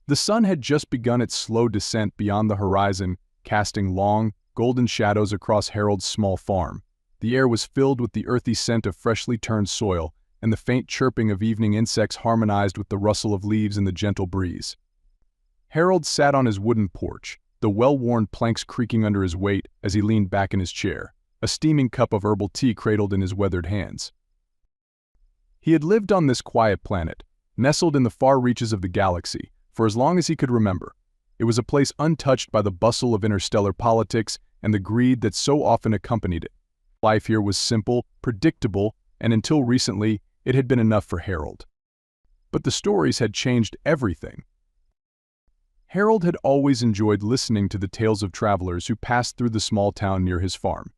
The sun had just begun its slow descent beyond the horizon, casting long, golden shadows across Harold's small farm. The air was filled with the earthy scent of freshly turned soil, and the faint chirping of evening insects harmonized with the rustle of leaves in the gentle breeze. Harold sat on his wooden porch, the well-worn planks creaking under his weight as he leaned back in his chair, a steaming cup of herbal tea cradled in his weathered hands. He had lived on this quiet planet, nestled in the far reaches of the galaxy, for as long as he could remember. It was a place untouched by the bustle of interstellar politics and the greed that so often accompanied it. Life here was simple, predictable, and until recently, it had been enough for Harold. But the stories had changed everything. Harold had always enjoyed listening to the tales of travelers who passed through the small town near his farm.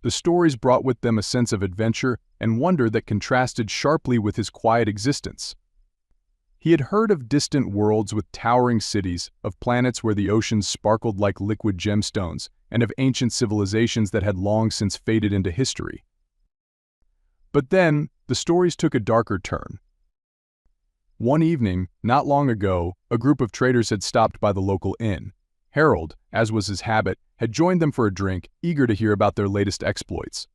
The stories brought with them a sense of adventure and wonder that contrasted sharply with his quiet existence. He had heard of distant worlds with towering cities, of planets where the oceans sparkled like liquid gemstones, and of ancient civilizations that had long since faded into history. But then, the stories took a darker turn. One evening, not long ago, a group of traders had stopped by the local inn. Harold, as was his habit, had joined them for a drink, eager to hear about their latest exploits.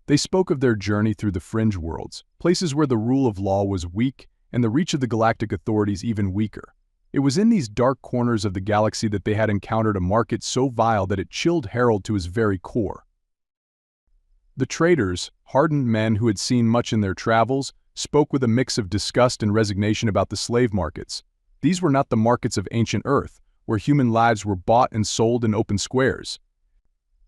They spoke of their journey through the fringe worlds, places where the rule of law was weak and the reach of the galactic authorities even weaker. It was in these dark corners of the galaxy that they had encountered a market so vile that it chilled Harold to his very core. The traders, hardened men who had seen much in their travels, spoke with a mix of disgust and resignation about the slave markets. These were not the markets of ancient Earth, where human lives were bought and sold in open squares.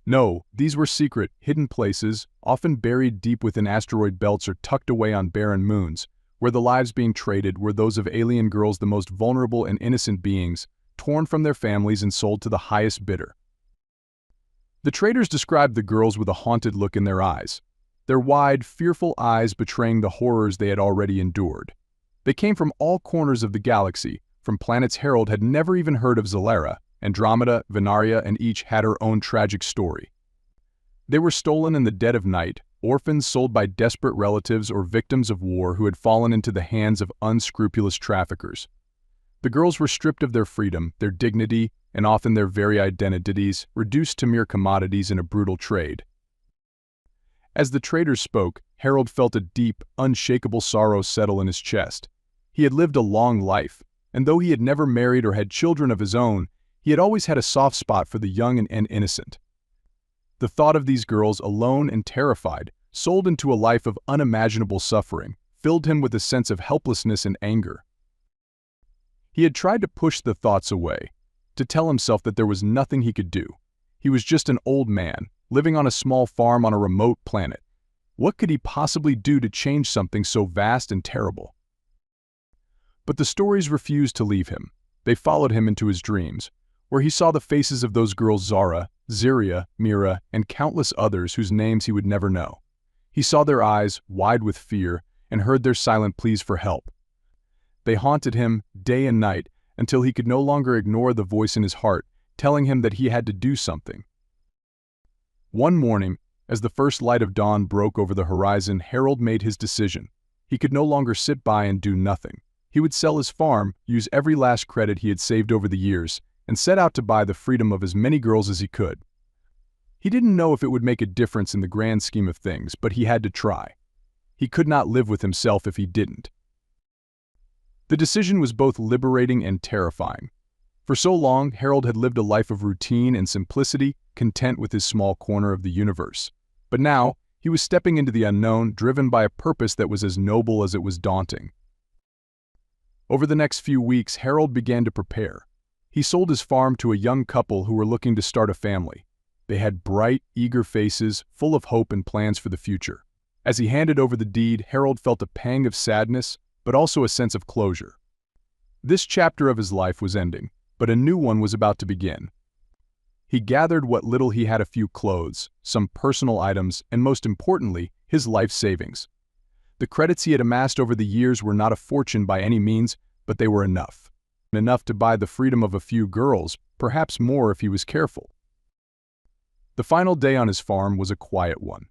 No, these were secret, hidden places, often buried deep within asteroid belts or tucked away on barren moons, where the lives being traded were those of alien girls, the most vulnerable and innocent beings, torn from their families and sold to the highest bidder. The traders described the girls with a haunted look in their eyes, their wide, fearful eyes betraying the horrors they had already endured. They came from all corners of the galaxy, from planets Harold had never even heard of. Zalera, Andromeda, Venaria, and each had her own tragic story. They were stolen in the dead of night, orphans sold by desperate relatives or victims of war who had fallen into the hands of unscrupulous traffickers. The girls were stripped of their freedom, their dignity, and often their very identities, reduced to mere commodities in a brutal trade. As the traders spoke, Harold felt a deep, unshakable sorrow settle in his chest. He had lived a long life, and though he had never married or had children of his own, he had always had a soft spot for the young and innocent. The thought of these girls, alone and terrified, sold into a life of unimaginable suffering, filled him with a sense of helplessness and anger. He had tried to push the thoughts away, to tell himself that there was nothing he could do. He was just an old man, living on a small farm on a remote planet. What could he possibly do to change something so vast and terrible? But the stories refused to leave him. They followed him into his dreams, where he saw the faces of those girls Zara, Ziria, Mira, and countless others whose names he would never know. He saw their eyes, wide with fear, and heard their silent pleas for help. They haunted him day and night until he could no longer ignore the voice in his heart, telling him that he had to do something. One morning, as the first light of dawn broke over the horizon, Harold made his decision. He could no longer sit by and do nothing. He would sell his farm, use every last credit he had saved over the years, and set out to buy the freedom of as many girls as he could. He didn't know if it would make a difference in the grand scheme of things, but he had to try. He could not live with himself if he didn't. The decision was both liberating and terrifying. For so long, Harold had lived a life of routine and simplicity, content with his small corner of the universe. But now, he was stepping into the unknown, driven by a purpose that was as noble as it was daunting. Over the next few weeks, Harold began to prepare. He sold his farm to a young couple who were looking to start a family. They had bright, eager faces, full of hope and plans for the future. As he handed over the deed, Harold felt a pang of sadness, but also a sense of closure. This chapter of his life was ending, but a new one was about to begin. He gathered what little he had: a few clothes, some personal items, and most importantly, his life savings. The credits he had amassed over the years were not a fortune by any means, but they were enough. Enough to buy the freedom of a few girls, perhaps more if he was careful. The final day on his farm was a quiet one.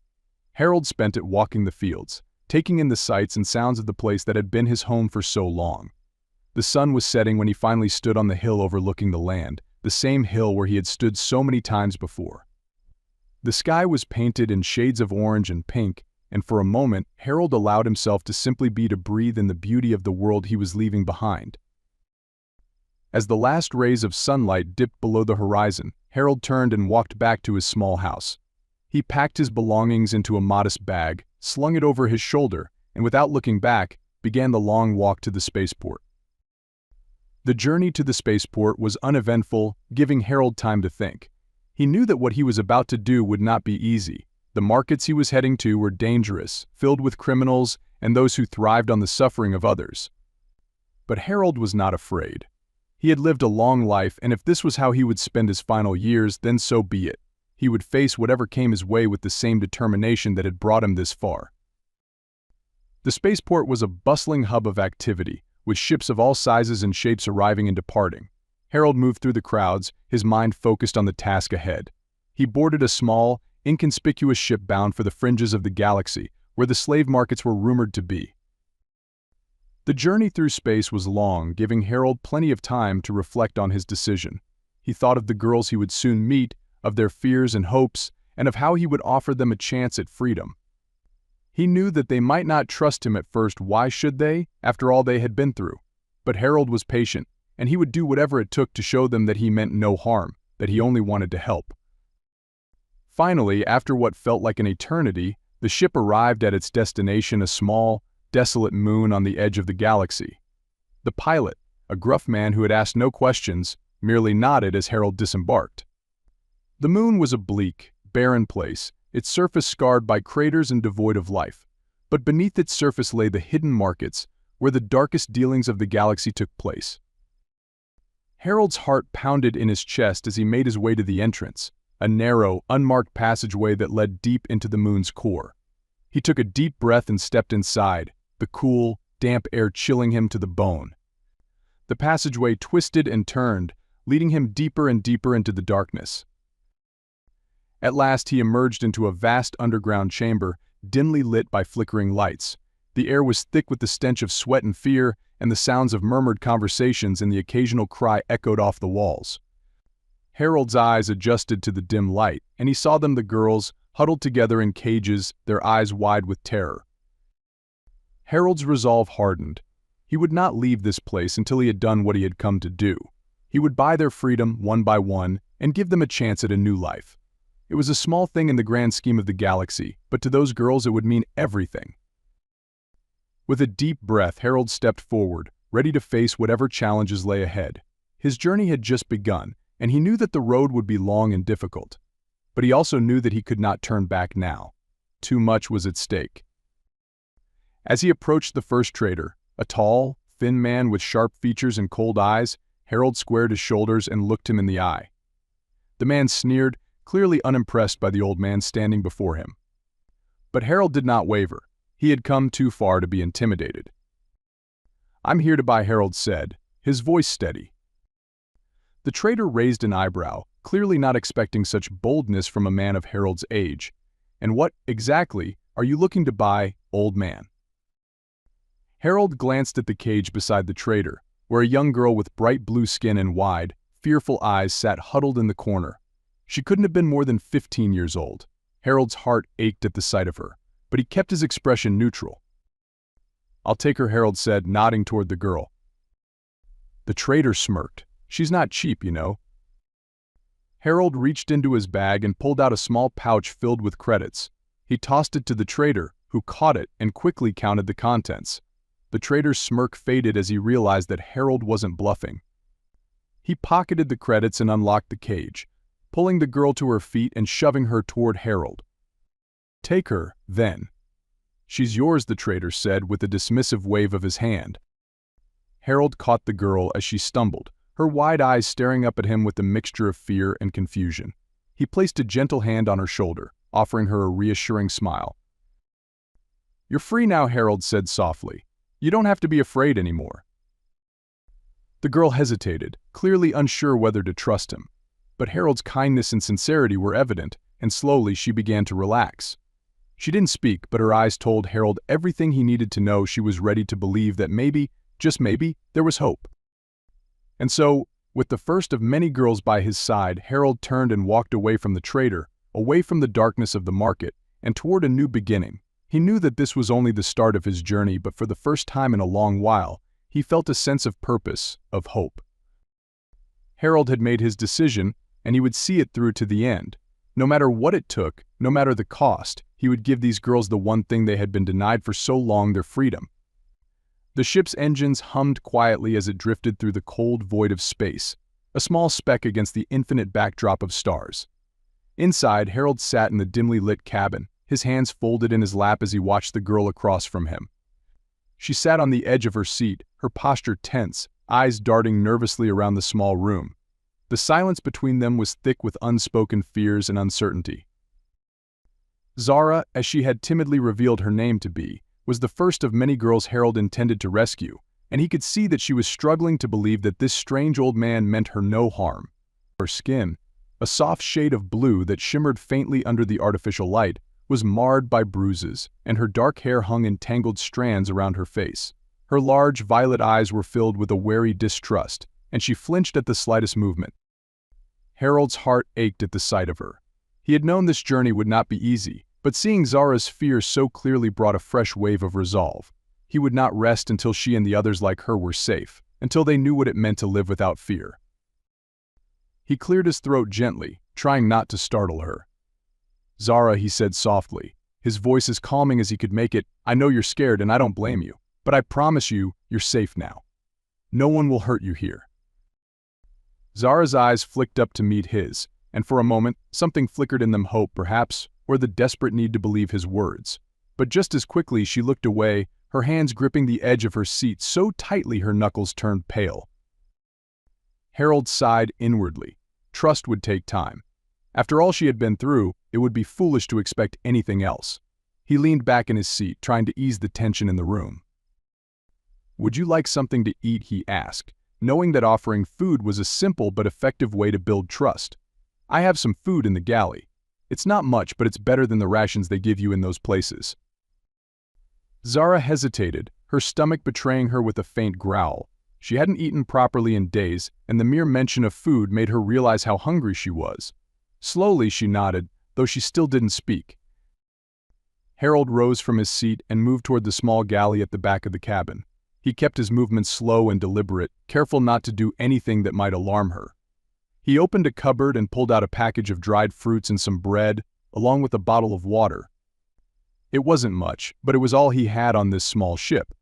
Harold spent it walking the fields, taking in the sights and sounds of the place that had been his home for so long. The sun was setting when he finally stood on the hill overlooking the land, the same hill where he had stood so many times before. The sky was painted in shades of orange and pink, and for a moment, Harold allowed himself to simply be to breathe in the beauty of the world he was leaving behind. As the last rays of sunlight dipped below the horizon, Harold turned and walked back to his small house. He packed his belongings into a modest bag, slung it over his shoulder, and without looking back, began the long walk to the spaceport. The journey to the spaceport was uneventful, giving Harold time to think. He knew that what he was about to do would not be easy. The markets he was heading to were dangerous, filled with criminals and those who thrived on the suffering of others. But Harold was not afraid. He had lived a long life, and if this was how he would spend his final years, then so be it. He would face whatever came his way with the same determination that had brought him this far. The spaceport was a bustling hub of activity, with ships of all sizes and shapes arriving and departing. Harold moved through the crowds, his mind focused on the task ahead. He boarded a small, inconspicuous ship bound for the fringes of the galaxy, where the slave markets were rumored to be. The journey through space was long, giving Harold plenty of time to reflect on his decision. He thought of the girls he would soon meet, of their fears and hopes, and of how he would offer them a chance at freedom. He knew that they might not trust him at first. Why should they, after all they had been through? But Harold was patient, and he would do whatever it took to show them that he meant no harm, that he only wanted to help. Finally, after what felt like an eternity, the ship arrived at its destination, a small, desolate moon on the edge of the galaxy. The pilot, a gruff man who had asked no questions, merely nodded as Harold disembarked. The moon was a bleak, barren place, its surface scarred by craters and devoid of life. But beneath its surface lay the hidden markets, where the darkest dealings of the galaxy took place. Harold's heart pounded in his chest as he made his way to the entrance, a narrow, unmarked passageway that led deep into the moon's core. He took a deep breath and stepped inside, the cool, damp air chilling him to the bone. The passageway twisted and turned, leading him deeper and deeper into the darkness. At last he emerged into a vast underground chamber, dimly lit by flickering lights. The air was thick with the stench of sweat and fear, and the sounds of murmured conversations and the occasional cry echoed off the walls. Harold's eyes adjusted to the dim light, and he saw them, the girls, huddled together in cages, their eyes wide with terror. Harold's resolve hardened. He would not leave this place until he had done what he had come to do. He would buy their freedom one by one and give them a chance at a new life. It was a small thing in the grand scheme of the galaxy, but to those girls it would mean everything. With a deep breath, Harold stepped forward, ready to face whatever challenges lay ahead. His journey had just begun, and he knew that the road would be long and difficult. But he also knew that he could not turn back now. Too much was at stake. As he approached the first trader, a tall, thin man with sharp features and cold eyes, Harold squared his shoulders and looked him in the eye. The man sneered, clearly unimpressed by the old man standing before him. But Harold did not waver. He had come too far to be intimidated. "I'm here to buy," Harold said, his voice steady. The trader raised an eyebrow, clearly not expecting such boldness from a man of Harold's age. "And what, exactly, are you looking to buy, old man?" Harold glanced at the cage beside the trader, where a young girl with bright blue skin and wide, fearful eyes sat huddled in the corner. She couldn't have been more than 15 years old. Harold's heart ached at the sight of her, but he kept his expression neutral. "I'll take her," Harold said, nodding toward the girl. The trader smirked. "She's not cheap, you know." Harold reached into his bag and pulled out a small pouch filled with credits. He tossed it to the trader, who caught it and quickly counted the contents. The trader's smirk faded as he realized that Harold wasn't bluffing. He pocketed the credits and unlocked the cage, pulling the girl to her feet and shoving her toward Harold. "Take her, then." "She's yours," the trader said with a dismissive wave of his hand. Harold caught the girl as she stumbled, her wide eyes staring up at him with a mixture of fear and confusion. He placed a gentle hand on her shoulder, offering her a reassuring smile. "You're free now," Harold said softly. "You don't have to be afraid anymore." The girl hesitated, clearly unsure whether to trust him. But Harold's kindness and sincerity were evident, and slowly she began to relax. She didn't speak, but her eyes told Harold everything he needed to know. She was ready to believe that maybe, just maybe, there was hope. And so, with the first of many girls by his side, Harold turned and walked away from the trader, away from the darkness of the market, and toward a new beginning. He knew that this was only the start of his journey, but for the first time in a long while, he felt a sense of purpose, of hope. Harold had made his decision, and he would see it through to the end. No matter what it took, no matter the cost, he would give these girls the one thing they had been denied for so long, their freedom. The ship's engines hummed quietly as it drifted through the cold void of space, a small speck against the infinite backdrop of stars. Inside, Harold sat in the dimly lit cabin, his hands folded in his lap as he watched the girl across from him. She sat on the edge of her seat, her posture tense, eyes darting nervously around the small room. The silence between them was thick with unspoken fears and uncertainty. Zara, as she had timidly revealed her name to be, was the first of many girls Harold intended to rescue, and he could see that she was struggling to believe that this strange old man meant her no harm. Her skin, a soft shade of blue that shimmered faintly under the artificial light, was marred by bruises, and her dark hair hung in tangled strands around her face. Her large, violet eyes were filled with a wary distrust, and she flinched at the slightest movement. Harold's heart ached at the sight of her. He had known this journey would not be easy, but seeing Zara's fear so clearly brought a fresh wave of resolve. He would not rest until she and the others like her were safe, until they knew what it meant to live without fear. He cleared his throat gently, trying not to startle her. "Zara," he said softly, his voice as calming as he could make it, "I know you're scared and I don't blame you, but I promise you, you're safe now. No one will hurt you here." Zara's eyes flicked up to meet his, and for a moment, something flickered in them, hope perhaps, or the desperate need to believe his words. But just as quickly she looked away, her hands gripping the edge of her seat so tightly her knuckles turned pale. Harold sighed inwardly. Trust would take time. After all she had been through, it would be foolish to expect anything else. He leaned back in his seat, trying to ease the tension in the room. "Would you like something to eat?" he asked, knowing that offering food was a simple but effective way to build trust. "I have some food in the galley. It's not much, but it's better than the rations they give you in those places." Zara hesitated, her stomach betraying her with a faint growl. She hadn't eaten properly in days, and the mere mention of food made her realize how hungry she was. Slowly she nodded, though she still didn't speak. Harold rose from his seat and moved toward the small galley at the back of the cabin. He kept his movements slow and deliberate, careful not to do anything that might alarm her. He opened a cupboard and pulled out a package of dried fruits and some bread, along with a bottle of water. It wasn't much, but it was all he had on this small ship.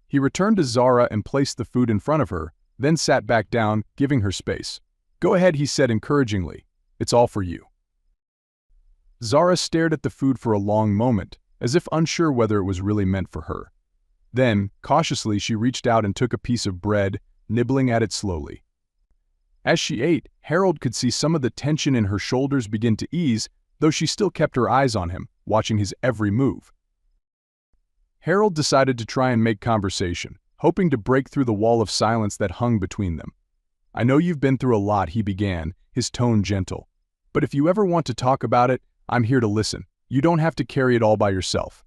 He returned to Zara and placed the food in front of her, then sat back down, giving her space. "Go ahead," he said encouragingly. "It's all for you." Zara stared at the food for a long moment, as if unsure whether it was really meant for her. Then, cautiously, she reached out and took a piece of bread, nibbling at it slowly. As she ate, Harold could see some of the tension in her shoulders begin to ease, though she still kept her eyes on him, watching his every move. Harold decided to try and make conversation, hoping to break through the wall of silence that hung between them. "I know you've been through a lot," he began, his tone gentle. "But if you ever want to talk about it, I'm here to listen. You don't have to carry it all by yourself."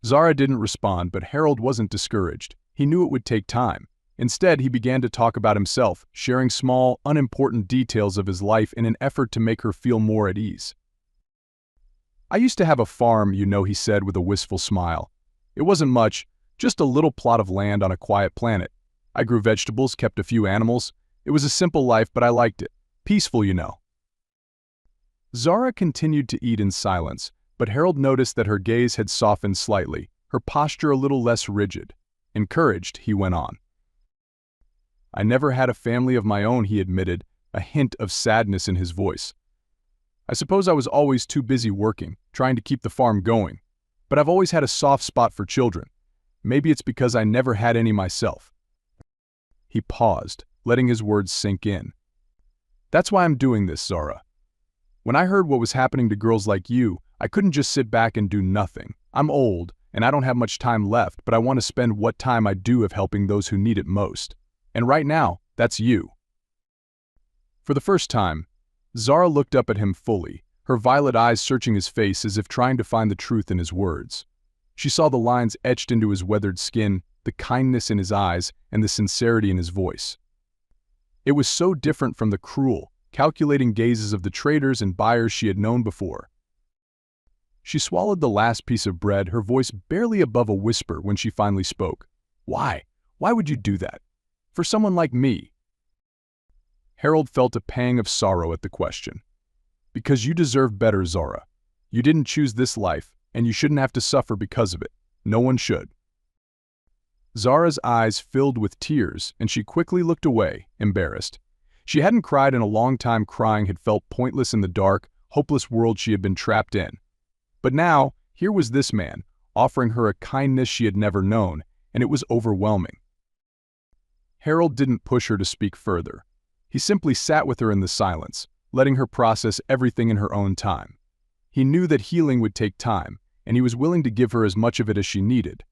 Zara didn't respond, but Harold wasn't discouraged. He knew it would take time. Instead, he began to talk about himself, sharing small, unimportant details of his life in an effort to make her feel more at ease. "I used to have a farm, you know," he said with a wistful smile. "It wasn't much, just a little plot of land on a quiet planet. I grew vegetables, kept a few animals. It was a simple life, but I liked it. Peaceful, you know." Zara continued to eat in silence, but Harold noticed that her gaze had softened slightly, her posture a little less rigid. Encouraged, he went on. "I never had a family of my own," he admitted, a hint of sadness in his voice. "I suppose I was always too busy working, trying to keep the farm going. But I've always had a soft spot for children. Maybe it's because I never had any myself." He paused, letting his words sink in. "That's why I'm doing this, Zara. When I heard what was happening to girls like you, I couldn't just sit back and do nothing. I'm old, and I don't have much time left, but I want to spend what time I do of helping those who need it most. And right now, that's you." For the first time, Zara looked up at him fully, her violet eyes searching his face as if trying to find the truth in his words. She saw the lines etched into his weathered skin, the kindness in his eyes, and the sincerity in his voice. It was so different from the cruel, calculating gazes of the traders and buyers she had known before. She swallowed the last piece of bread, her voice barely above a whisper when she finally spoke. "Why? Why would you do that? For someone like me?" Harold felt a pang of sorrow at the question. "Because you deserve better, Zara. You didn't choose this life, and you shouldn't have to suffer because of it. No one should." Zara's eyes filled with tears, and she quickly looked away, embarrassed. She hadn't cried in a long time. Crying had felt pointless in the dark, hopeless world she had been trapped in. But now, here was this man, offering her a kindness she had never known, and it was overwhelming. Harold didn't push her to speak further. He simply sat with her in the silence, letting her process everything in her own time. He knew that healing would take time, and he was willing to give her as much of it as she needed.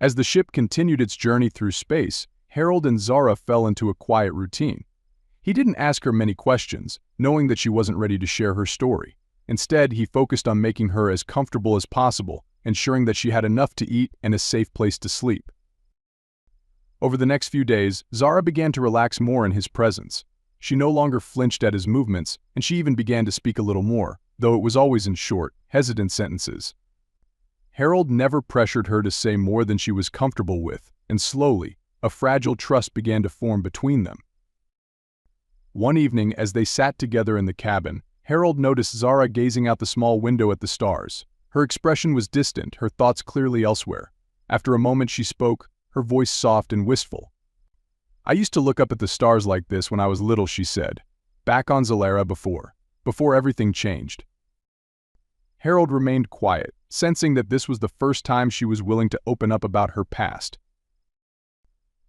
As the ship continued its journey through space, Harold and Zara fell into a quiet routine. He didn't ask her many questions, knowing that she wasn't ready to share her story. Instead, he focused on making her as comfortable as possible, ensuring that she had enough to eat and a safe place to sleep. Over the next few days, Zara began to relax more in his presence. She no longer flinched at his movements, and she even began to speak a little more, though it was always in short, hesitant sentences. Harold never pressured her to say more than she was comfortable with, and slowly, a fragile trust began to form between them. One evening, as they sat together in the cabin, Harold noticed Zara gazing out the small window at the stars. Her expression was distant, her thoughts clearly elsewhere. After a moment she spoke, her voice soft and wistful. "I used to look up at the stars like this when I was little," she said. "Back on Zalera before everything changed." Harold remained quiet, sensing that this was the first time she was willing to open up about her past.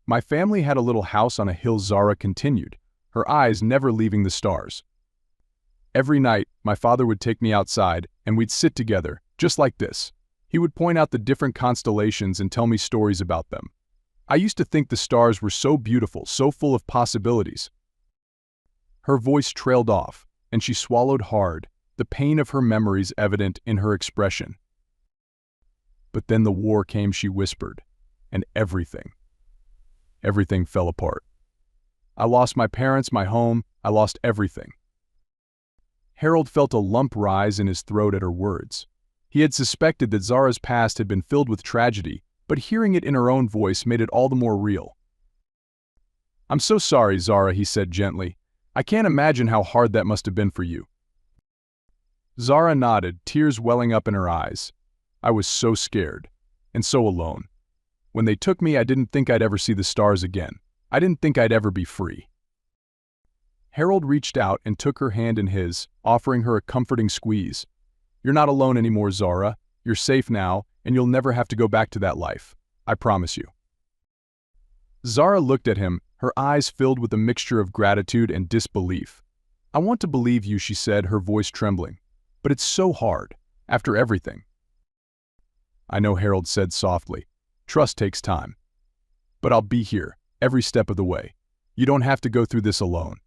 "My family had a little house on a hill," Zara continued, her eyes never leaving the stars. "Every night, my father would take me outside, and we'd sit together, just like this. He would point out the different constellations and tell me stories about them. I used to think the stars were so beautiful, so full of possibilities." Her voice trailed off, and she swallowed hard, the pain of her memories evident in her expression. "But then the war came," she whispered, "and everything fell apart. I lost my parents, my home, I lost everything." Harold felt a lump rise in his throat at her words. He had suspected that Zara's past had been filled with tragedy, but hearing it in her own voice made it all the more real. "I'm so sorry, Zara," he said gently. "I can't imagine how hard that must have been for you." Zara nodded, tears welling up in her eyes. "I was so scared, and so alone. When they took me, I didn't think I'd ever see the stars again. I didn't think I'd ever be free." Harold reached out and took her hand in his, offering her a comforting squeeze. "You're not alone anymore, Zara. You're safe now, and you'll never have to go back to that life. I promise you." Zara looked at him, her eyes filled with a mixture of gratitude and disbelief. "I want to believe you," she said, her voice trembling. "But it's so hard, after everything." "I know," Harold said softly. "Trust takes time. But I'll be here, every step of the way. You don't have to go through this alone."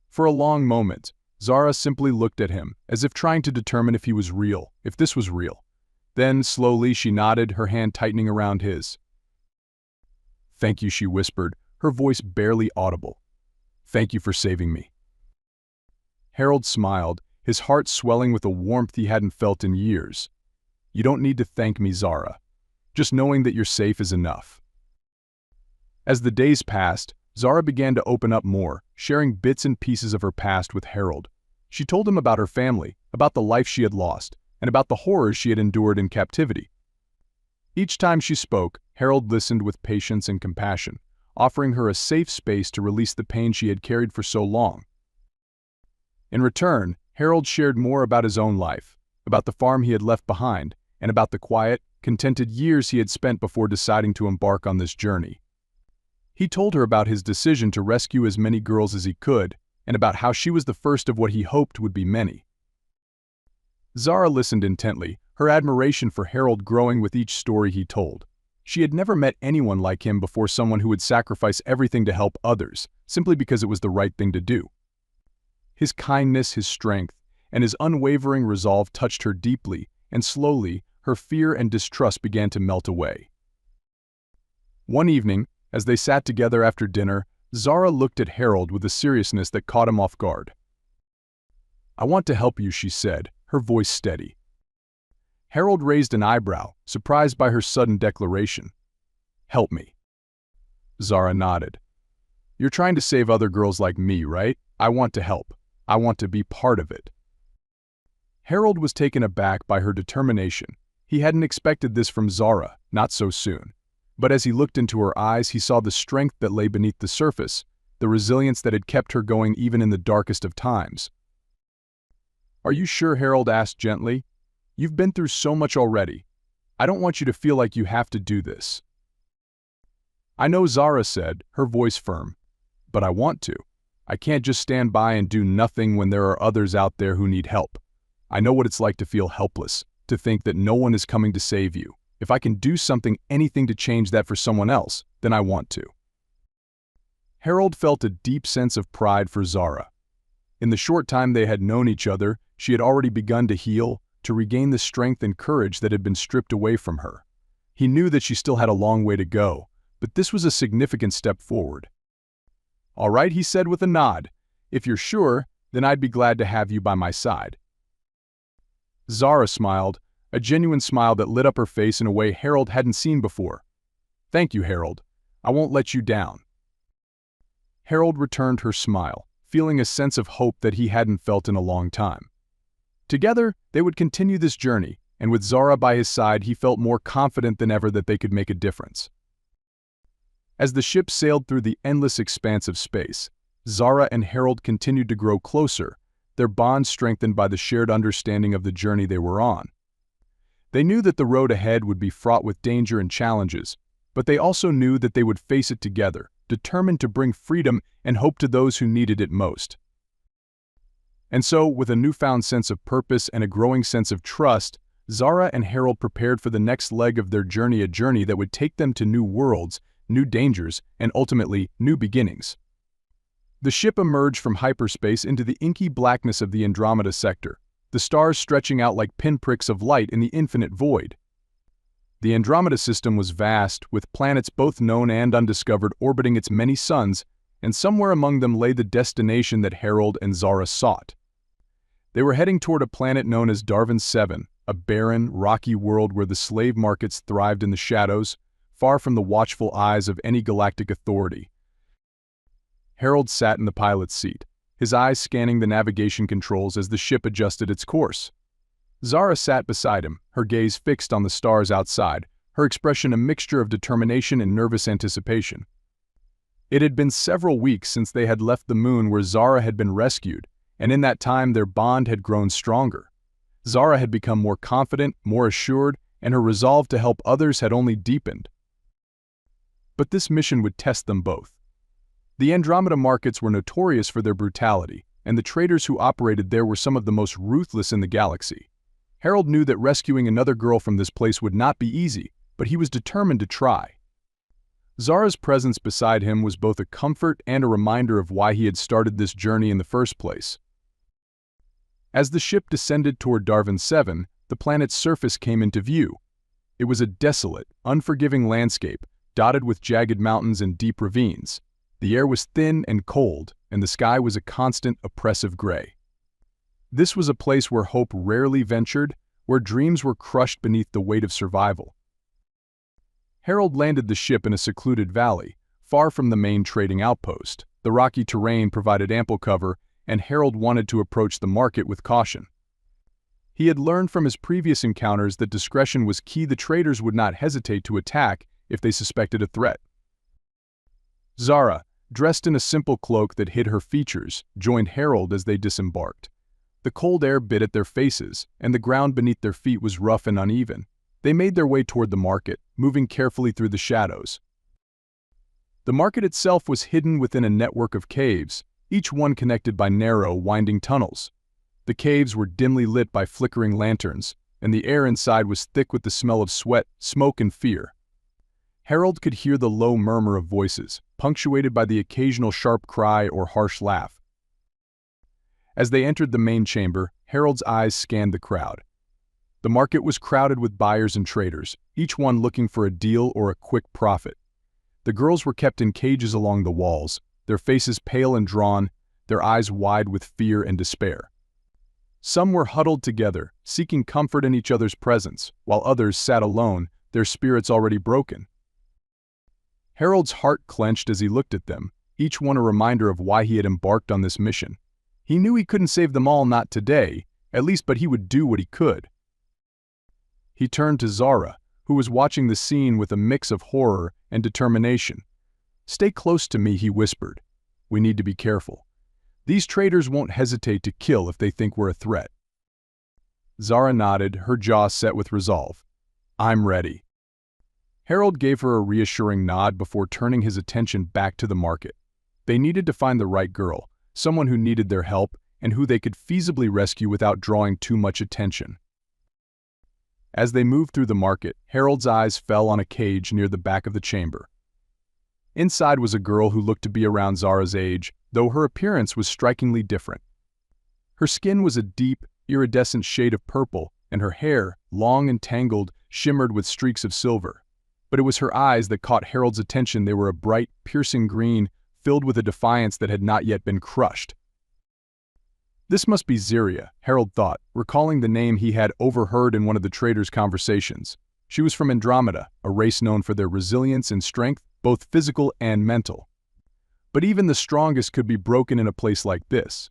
For a long moment, Zara simply looked at him, as if trying to determine if he was real, if this was real. Then, slowly, she nodded, her hand tightening around his. "Thank you," she whispered, her voice barely audible. "Thank you for saving me." Harold smiled, his heart swelling with a warmth he hadn't felt in years. "You don't need to thank me, Zara. Just knowing that you're safe is enough." As the days passed, Zara began to open up more, sharing bits and pieces of her past with Harold. She told him about her family, about the life she had lost, and about the horrors she had endured in captivity. Each time she spoke, Harold listened with patience and compassion, offering her a safe space to release the pain she had carried for so long. In return, Harold shared more about his own life, about the farm he had left behind, and about the quiet, contented years he had spent before deciding to embark on this journey. He told her about his decision to rescue as many girls as he could, and about how she was the first of what he hoped would be many. Zara listened intently, her admiration for Harold growing with each story he told. She had never met anyone like him before, someone who would sacrifice everything to help others, simply because it was the right thing to do. His kindness, his strength, and his unwavering resolve touched her deeply, and slowly, her fear and distrust began to melt away. One evening, as they sat together after dinner, Zara looked at Harold with a seriousness that caught him off guard. "I want to help you," she said, her voice steady. Harold raised an eyebrow, surprised by her sudden declaration. "Help me." Zara nodded. "You're trying to save other girls like me, right? I want to help. I want to be part of it." Harold was taken aback by her determination. He hadn't expected this from Zara, not so soon. But as he looked into her eyes, he saw the strength that lay beneath the surface, the resilience that had kept her going even in the darkest of times. "Are you sure?" Harold asked gently. "You've been through so much already. I don't want you to feel like you have to do this." "I know," Zara said, her voice firm. "But I want to. I can't just stand by and do nothing when there are others out there who need help. I know what it's like to feel helpless, to think that no one is coming to save you. If I can do something, anything to change that for someone else, then I want to." Harold felt a deep sense of pride for Zara. In the short time they had known each other, she had already begun to heal, to regain the strength and courage that had been stripped away from her. He knew that she still had a long way to go, but this was a significant step forward. "All right," he said with a nod. "If you're sure, then I'd be glad to have you by my side." Zara smiled, a genuine smile that lit up her face in a way Harold hadn't seen before. "Thank you, Harold. I won't let you down." Harold returned her smile, feeling a sense of hope that he hadn't felt in a long time. Together, they would continue this journey, and with Zara by his side, he felt more confident than ever that they could make a difference. As the ship sailed through the endless expanse of space, Zara and Harold continued to grow closer, their bond strengthened by the shared understanding of the journey they were on. They knew that the road ahead would be fraught with danger and challenges, but they also knew that they would face it together, determined to bring freedom and hope to those who needed it most. And so, with a newfound sense of purpose and a growing sense of trust, Zara and Harold prepared for the next leg of their journey, a journey that would take them to new worlds, new dangers, and ultimately, new beginnings. The ship emerged from hyperspace into the inky blackness of the Andromeda sector, the stars stretching out like pinpricks of light in the infinite void. The Andromeda system was vast, with planets both known and undiscovered orbiting its many suns, and somewhere among them lay the destination that Harold and Zara sought. They were heading toward a planet known as Darwin 7, a barren, rocky world where the slave markets thrived in the shadows, far from the watchful eyes of any galactic authority. Harold sat in the pilot's seat, his eyes scanning the navigation controls as the ship adjusted its course. Zara sat beside him, her gaze fixed on the stars outside, her expression a mixture of determination and nervous anticipation. It had been several weeks since they had left the moon where Zara had been rescued, and in that time their bond had grown stronger. Zara had become more confident, more assured, and her resolve to help others had only deepened. But this mission would test them both. The Andromeda markets were notorious for their brutality, and the traders who operated there were some of the most ruthless in the galaxy. Harold knew that rescuing another girl from this place would not be easy, but he was determined to try. Zara's presence beside him was both a comfort and a reminder of why he had started this journey in the first place. As the ship descended toward Darwin 7, the planet's surface came into view. It was a desolate, unforgiving landscape, dotted with jagged mountains and deep ravines. The air was thin and cold, and the sky was a constant, oppressive gray. This was a place where hope rarely ventured, where dreams were crushed beneath the weight of survival. Harold landed the ship in a secluded valley, far from the main trading outpost. The rocky terrain provided ample cover, and Harold wanted to approach the market with caution. He had learned from his previous encounters that discretion was key. The traders would not hesitate to attack if they suspected a threat. Zara, dressed in a simple cloak that hid her features, joined Harold as they disembarked. The cold air bit at their faces, and the ground beneath their feet was rough and uneven. They made their way toward the market, moving carefully through the shadows. The market itself was hidden within a network of caves, each one connected by narrow, winding tunnels. The caves were dimly lit by flickering lanterns, and the air inside was thick with the smell of sweat, smoke, and fear. Harold could hear the low murmur of voices, punctuated by the occasional sharp cry or harsh laugh. As they entered the main chamber, Harold's eyes scanned the crowd. The market was crowded with buyers and traders, each one looking for a deal or a quick profit. The girls were kept in cages along the walls, their faces pale and drawn, their eyes wide with fear and despair. Some were huddled together, seeking comfort in each other's presence, while others sat alone, their spirits already broken. Harold's heart clenched as he looked at them, each one a reminder of why he had embarked on this mission. He knew he couldn't save them all, not today, at least, but he would do what he could. He turned to Zara, who was watching the scene with a mix of horror and determination. "Stay close to me," he whispered. "We need to be careful. These traitors won't hesitate to kill if they think we're a threat." Zara nodded, her jaw set with resolve. "I'm ready." Harold gave her a reassuring nod before turning his attention back to the market. They needed to find the right girl, someone who needed their help and who they could feasibly rescue without drawing too much attention. As they moved through the market, Harold's eyes fell on a cage near the back of the chamber. Inside was a girl who looked to be around Zara's age, though her appearance was strikingly different. Her skin was a deep, iridescent shade of purple, and her hair, long and tangled, shimmered with streaks of silver. But it was her eyes that caught Harold's attention. They were a bright, piercing green, filled with a defiance that had not yet been crushed. This must be Ziria, Harold thought, recalling the name he had overheard in one of the traders' conversations. She was from Andromeda, a race known for their resilience and strength, both physical and mental. But even the strongest could be broken in a place like this.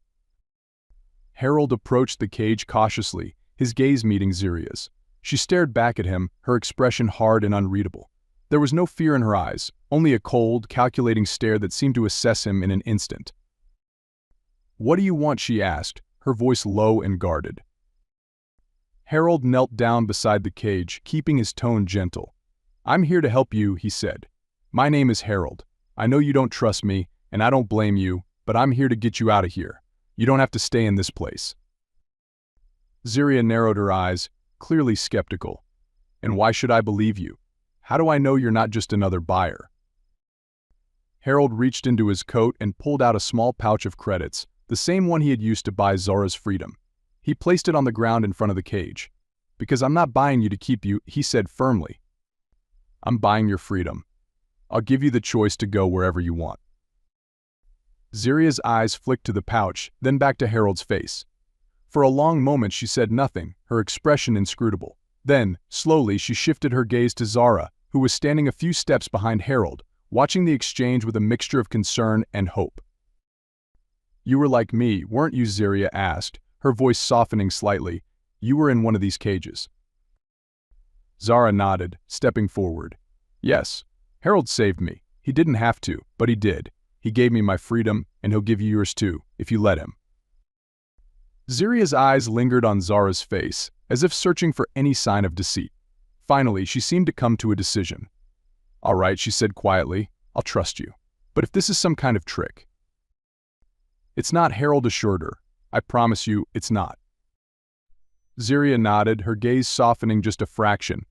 Harold approached the cage cautiously, his gaze meeting Ziria's. She stared back at him, her expression hard and unreadable. There was no fear in her eyes, only a cold, calculating stare that seemed to assess him in an instant. "What do you want?" she asked, her voice low and guarded. Harold knelt down beside the cage, keeping his tone gentle. "I'm here to help you," he said. "My name is Harold. I know you don't trust me, and I don't blame you, but I'm here to get you out of here. You don't have to stay in this place." Ziria narrowed her eyes, clearly skeptical. "And why should I believe you? How do I know you're not just another buyer?" Harold reached into his coat and pulled out a small pouch of credits, the same one he had used to buy Zara's freedom. He placed it on the ground in front of the cage. "Because I'm not buying you to keep you," he said firmly. "I'm buying your freedom. I'll give you the choice to go wherever you want." Ziria's eyes flicked to the pouch, then back to Harold's face. For a long moment she said nothing, her expression inscrutable. Then, slowly, she shifted her gaze to Zara, who was standing a few steps behind Harold, watching the exchange with a mixture of concern and hope. "You were like me, weren't you?" Ziria asked, her voice softening slightly. "You were in one of these cages." Zara nodded, stepping forward. "Yes, Harold saved me. He didn't have to, but he did. He gave me my freedom, and he'll give you yours too, if you let him." Ziria's eyes lingered on Zara's face, as if searching for any sign of deceit. Finally, she seemed to come to a decision. "All right," she said quietly, "I'll trust you. But if this is some kind of trick..." "It's not," Harold assured her. "I promise you, it's not." Ziria nodded, her gaze softening just a fraction.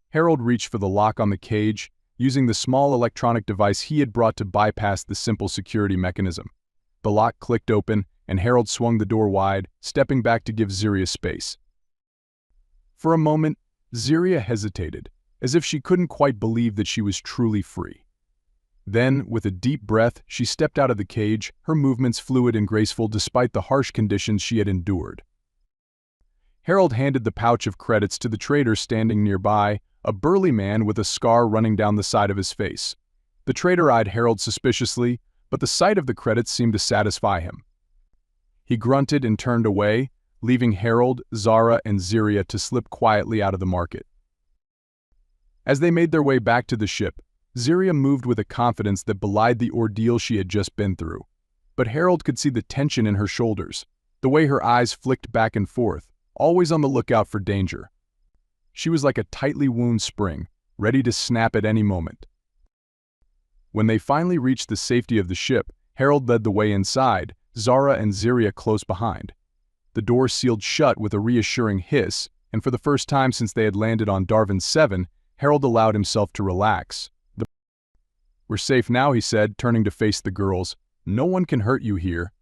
Harold reached for the lock on the cage, using the small electronic device he had brought to bypass the simple security mechanism. The lock clicked open, and Harold swung the door wide, stepping back to give Ziria space. For a moment, Ziria hesitated, as if she couldn't quite believe that she was truly free. Then, with a deep breath, she stepped out of the cage, her movements fluid and graceful despite the harsh conditions she had endured. Harold handed the pouch of credits to the trader standing nearby, a burly man with a scar running down the side of his face. The trader eyed Harold suspiciously, but the sight of the credits seemed to satisfy him. He grunted and turned away, leaving Harold, Zara, and Ziria to slip quietly out of the market. As they made their way back to the ship, Ziria moved with a confidence that belied the ordeal she had just been through. But Harold could see the tension in her shoulders, the way her eyes flicked back and forth, always on the lookout for danger. She was like a tightly wound spring, ready to snap at any moment. When they finally reached the safety of the ship, Harold led the way inside, Zara and Ziria close behind. The door sealed shut with a reassuring hiss, and for the first time since they had landed on Darwin 7, Harold allowed himself to relax. "We're safe now," he said, turning to face the girls. "No one can hurt you here."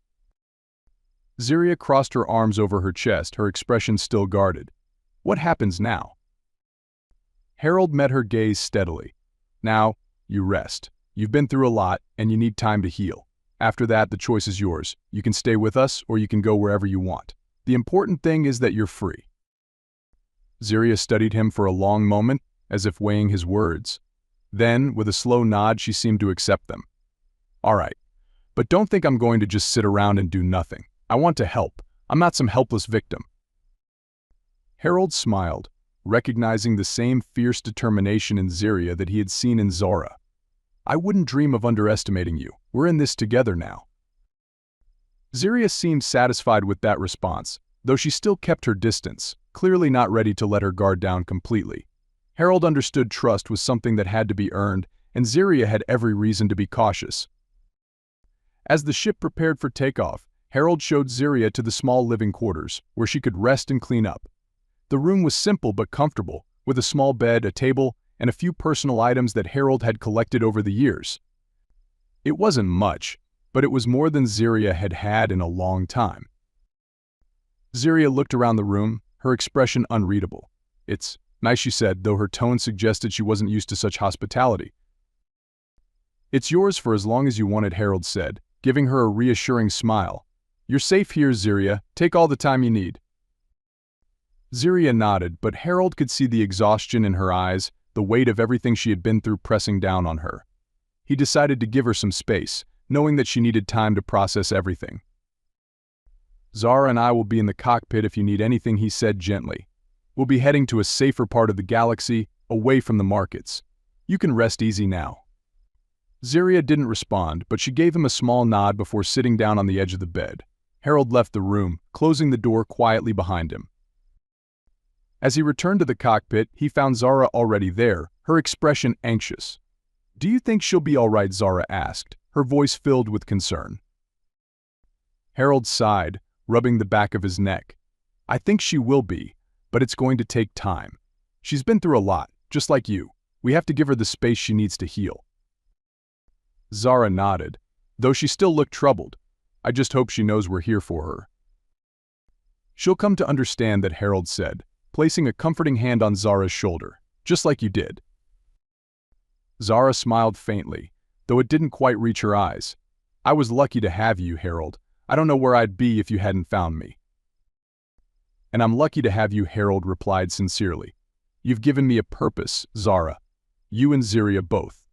Ziria crossed her arms over her chest, her expression still guarded. "What happens now?" Harold met her gaze steadily. "Now, you rest. You've been through a lot, and you need time to heal. After that, the choice is yours. You can stay with us, or you can go wherever you want. The important thing is that you're free." Ziria studied him for a long moment, as if weighing his words. Then, with a slow nod, she seemed to accept them. "All right. But don't think I'm going to just sit around and do nothing. I want to help. I'm not some helpless victim." Harold smiled, recognizing the same fierce determination in Ziria that he had seen in Zara. "I wouldn't dream of underestimating you. We're in this together now." Ziria seemed satisfied with that response, though she still kept her distance, clearly not ready to let her guard down completely. Harold understood trust was something that had to be earned, and Ziria had every reason to be cautious. As the ship prepared for takeoff, Harold showed Ziria to the small living quarters, where she could rest and clean up. The room was simple but comfortable, with a small bed, a table, and a few personal items that Harold had collected over the years. It wasn't much, but it was more than Ziria had had in a long time. Ziria looked around the room, her expression unreadable. "It's nice," she said, though her tone suggested she wasn't used to such hospitality. "It's yours for as long as you want it," Harold said, giving her a reassuring smile. "You're safe here, Ziria. Take all the time you need." Ziria nodded, but Harold could see the exhaustion in her eyes, the weight of everything she had been through pressing down on her. He decided to give her some space, knowing that she needed time to process everything. "Zara and I will be in the cockpit if you need anything," he said gently. "We'll be heading to a safer part of the galaxy, away from the markets. You can rest easy now." Ziria didn't respond, but she gave him a small nod before sitting down on the edge of the bed. Harold left the room, closing the door quietly behind him. As he returned to the cockpit, he found Zara already there, her expression anxious. "Do you think she'll be all right?" Zara asked, her voice filled with concern. Harold sighed, rubbing the back of his neck. "I think she will be, but it's going to take time. She's been through a lot, just like you. We have to give her the space she needs to heal." Zara nodded, though she still looked troubled. "I just hope she knows we're here for her." "She'll come to understand that," Harold said, placing a comforting hand on Zara's shoulder, "just like you did." Zara smiled faintly, though it didn't quite reach her eyes. "I was lucky to have you, Harold. I don't know where I'd be if you hadn't found me." "And I'm lucky to have you," Harold replied sincerely. "You've given me a purpose, Zara. You and Ziria both."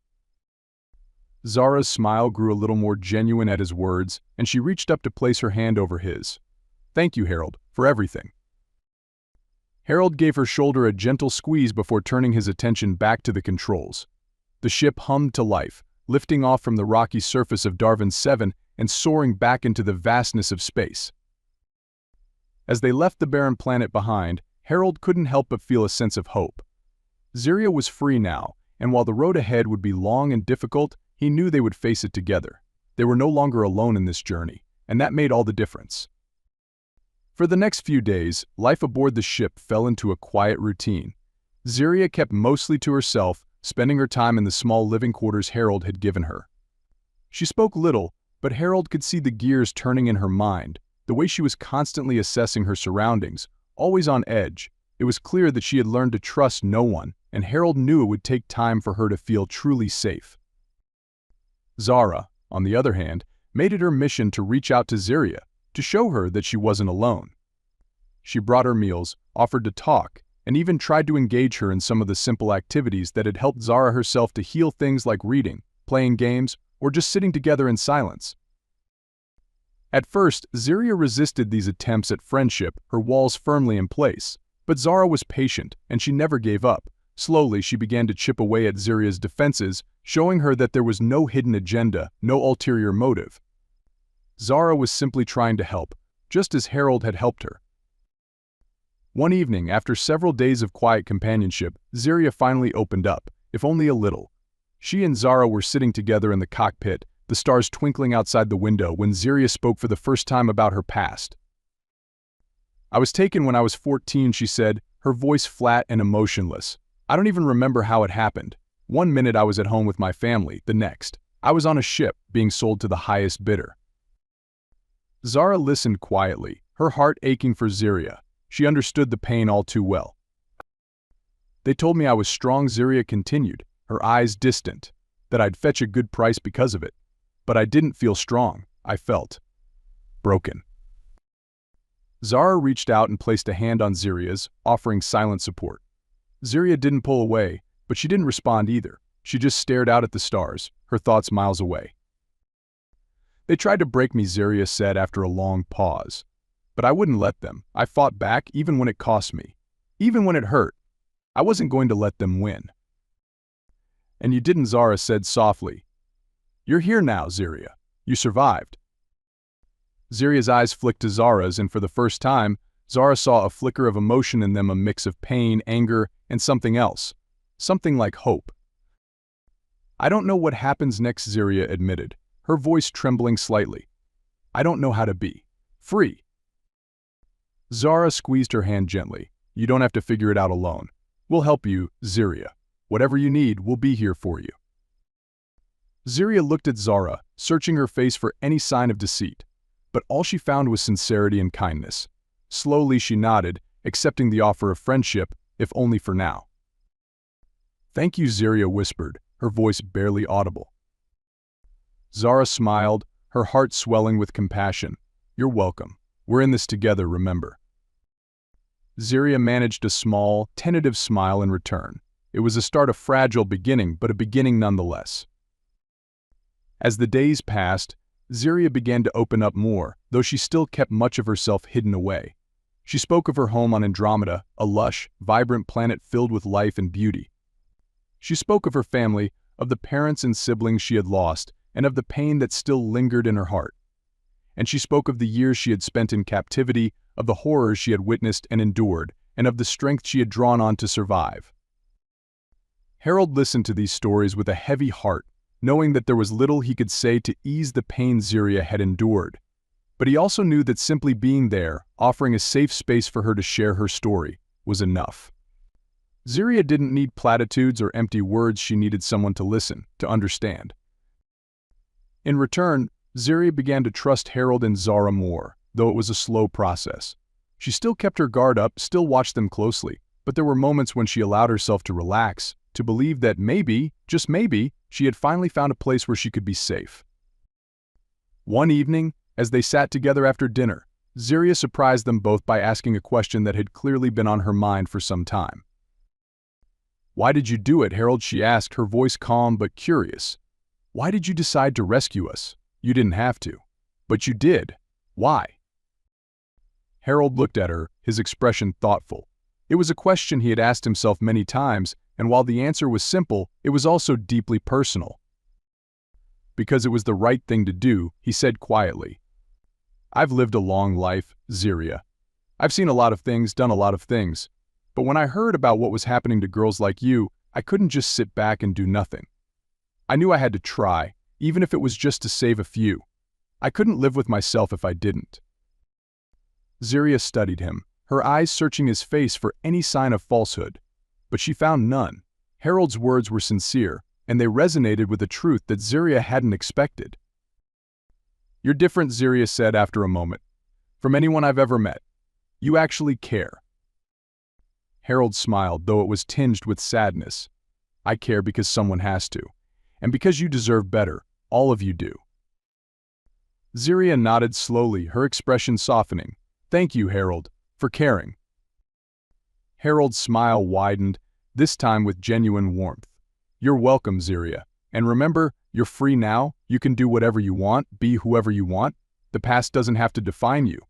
Zara's smile grew a little more genuine at his words, and she reached up to place her hand over his. "Thank you, Harold, for everything." Harold gave her shoulder a gentle squeeze before turning his attention back to the controls. The ship hummed to life, lifting off from the rocky surface of Darwin 7 and soaring back into the vastness of space. As they left the barren planet behind, Harold couldn't help but feel a sense of hope. Ziria was free now, and while the road ahead would be long and difficult, he knew they would face it together. They were no longer alone in this journey, and that made all the difference. For the next few days, life aboard the ship fell into a quiet routine. Ziria kept mostly to herself, spending her time in the small living quarters Harold had given her. She spoke little, but Harold could see the gears turning in her mind, the way she was constantly assessing her surroundings, always on edge. It was clear that she had learned to trust no one, and Harold knew it would take time for her to feel truly safe. Zara, on the other hand, made it her mission to reach out to Ziria, to show her that she wasn't alone. She brought her meals, offered to talk, and even tried to engage her in some of the simple activities that had helped Zara herself to heal, things like reading, playing games, or just sitting together in silence. At first, Ziria resisted these attempts at friendship, her walls firmly in place, but Zara was patient, and she never gave up. Slowly, she began to chip away at Ziria's defenses, showing her that there was no hidden agenda, no ulterior motive. Zara was simply trying to help, just as Harold had helped her. One evening, after several days of quiet companionship, Ziria finally opened up, if only a little. She and Zara were sitting together in the cockpit, the stars twinkling outside the window, when Ziria spoke for the first time about her past. "I was taken when I was 14, she said, her voice flat and emotionless. "I don't even remember how it happened. One minute I was at home with my family, the next, I was on a ship, being sold to the highest bidder." Zara listened quietly, her heart aching for Ziria. She understood the pain all too well. "They told me I was strong," Ziria continued, her eyes distant. that I'd fetch a good price because of it. But I didn't feel strong. I felt broken. Zara reached out and placed a hand on Ziria's, offering silent support. Ziria didn't pull away, but she didn't respond either. She just stared out at the stars, her thoughts miles away. They tried to break me, Ziria said after a long pause. But I wouldn't let them. I fought back even when it cost me. Even when it hurt. I wasn't going to let them win. And you didn't, Zara said softly. You're here now, Ziria. You survived. Ziria's eyes flicked to Zara's, and for the first time, Zara saw a flicker of emotion in them, a mix of pain, anger, and something else. Something like hope. I don't know what happens next, Ziria admitted, her voice trembling slightly. I don't know how to be free. Zara squeezed her hand gently. You don't have to figure it out alone. We'll help you, Ziria. Whatever you need, we'll be here for you. Ziria looked at Zara, searching her face for any sign of deceit. But all she found was sincerity and kindness. Slowly she nodded, accepting the offer of friendship, if only for now. Thank you, Ziria whispered, her voice barely audible. Zara smiled, her heart swelling with compassion. You're welcome. We're in this together, remember. Ziria managed a small, tentative smile in return. It was a start, a fragile beginning, but a beginning nonetheless. As the days passed, Ziria began to open up more, though she still kept much of herself hidden away. She spoke of her home on Andromeda, a lush, vibrant planet filled with life and beauty. She spoke of her family, of the parents and siblings she had lost, and of the pain that still lingered in her heart. And she spoke of the years she had spent in captivity, of the horrors she had witnessed and endured, and of the strength she had drawn on to survive. Harold listened to these stories with a heavy heart, knowing that there was little he could say to ease the pain Ziria had endured. But he also knew that simply being there, offering a safe space for her to share her story, was enough. Ziria didn't need platitudes or empty words, she needed someone to listen, to understand. In return, Ziria began to trust Harold and Zara more, though it was a slow process. She still kept her guard up, still watched them closely, but there were moments when she allowed herself to relax, to believe that maybe, just maybe, she had finally found a place where she could be safe. One evening, as they sat together after dinner, Ziria surprised them both by asking a question that had clearly been on her mind for some time. Why did you do it, Harold? She asked, her voice calm but curious. Why did you decide to rescue us? You didn't have to. But you did. Why? Harold looked at her, his expression thoughtful. It was a question he had asked himself many times, and while the answer was simple, it was also deeply personal. Because it was the right thing to do, he said quietly. I've lived a long life, Ziria. I've seen a lot of things, done a lot of things. But when I heard about what was happening to girls like you, I couldn't just sit back and do nothing. I knew I had to try, even if it was just to save a few. I couldn't live with myself if I didn't. Ziria studied him, her eyes searching his face for any sign of falsehood. But she found none. Harold's words were sincere, and they resonated with a truth that Ziria hadn't expected. You're different, Ziria said after a moment. From anyone I've ever met. You actually care. Harold smiled, though it was tinged with sadness. I care because someone has to. And because you deserve better, all of you do. Ziria nodded slowly, her expression softening. Thank you, Harold, for caring. Harold's smile widened, this time with genuine warmth. You're welcome, Ziria. And remember, you're free now, you can do whatever you want, be whoever you want. The past doesn't have to define you.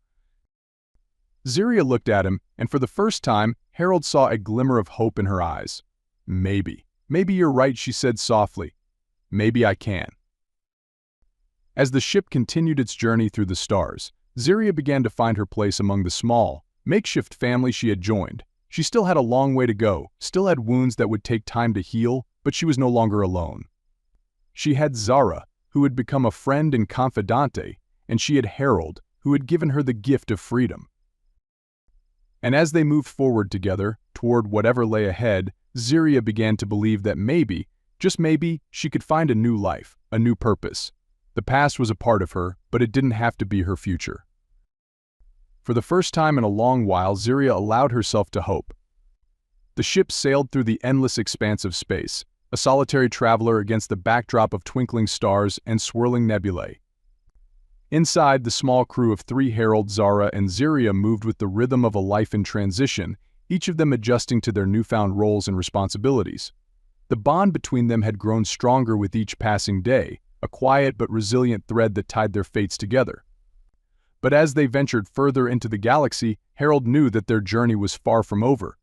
Ziria looked at him, and for the first time, Harold saw a glimmer of hope in her eyes. Maybe you're right, she said softly. Maybe I can. As the ship continued its journey through the stars, Ziria began to find her place among the small, makeshift family she had joined. She still had a long way to go, still had wounds that would take time to heal, but she was no longer alone. She had Zara, who had become a friend and confidante, and she had Harold, who had given her the gift of freedom. And as they moved forward together, toward whatever lay ahead, Ziria began to believe that maybe, just maybe, she could find a new life, a new purpose. The past was a part of her, but it didn't have to be her future. For the first time in a long while, Ziria allowed herself to hope. The ship sailed through the endless expanse of space, a solitary traveler against the backdrop of twinkling stars and swirling nebulae. Inside, the small crew of 3 Harold, Zara, and Ziria moved with the rhythm of a life in transition, each of them adjusting to their newfound roles and responsibilities. The bond between them had grown stronger with each passing day, a quiet but resilient thread that tied their fates together. But as they ventured further into the galaxy, Harold knew that their journey was far from over.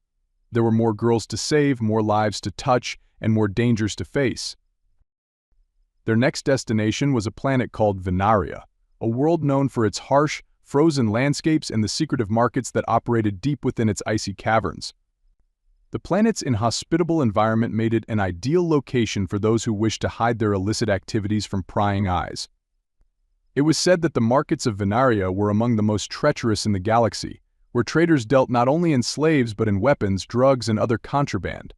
There were more girls to save, more lives to touch, and more dangers to face. Their next destination was a planet called Venaria, a world known for its harsh, frozen landscapes and the secretive markets that operated deep within its icy caverns. The planet's inhospitable environment made it an ideal location for those who wished to hide their illicit activities from prying eyes. It was said that the markets of Venaria were among the most treacherous in the galaxy, where traders dealt not only in slaves but in weapons, drugs, and other contraband.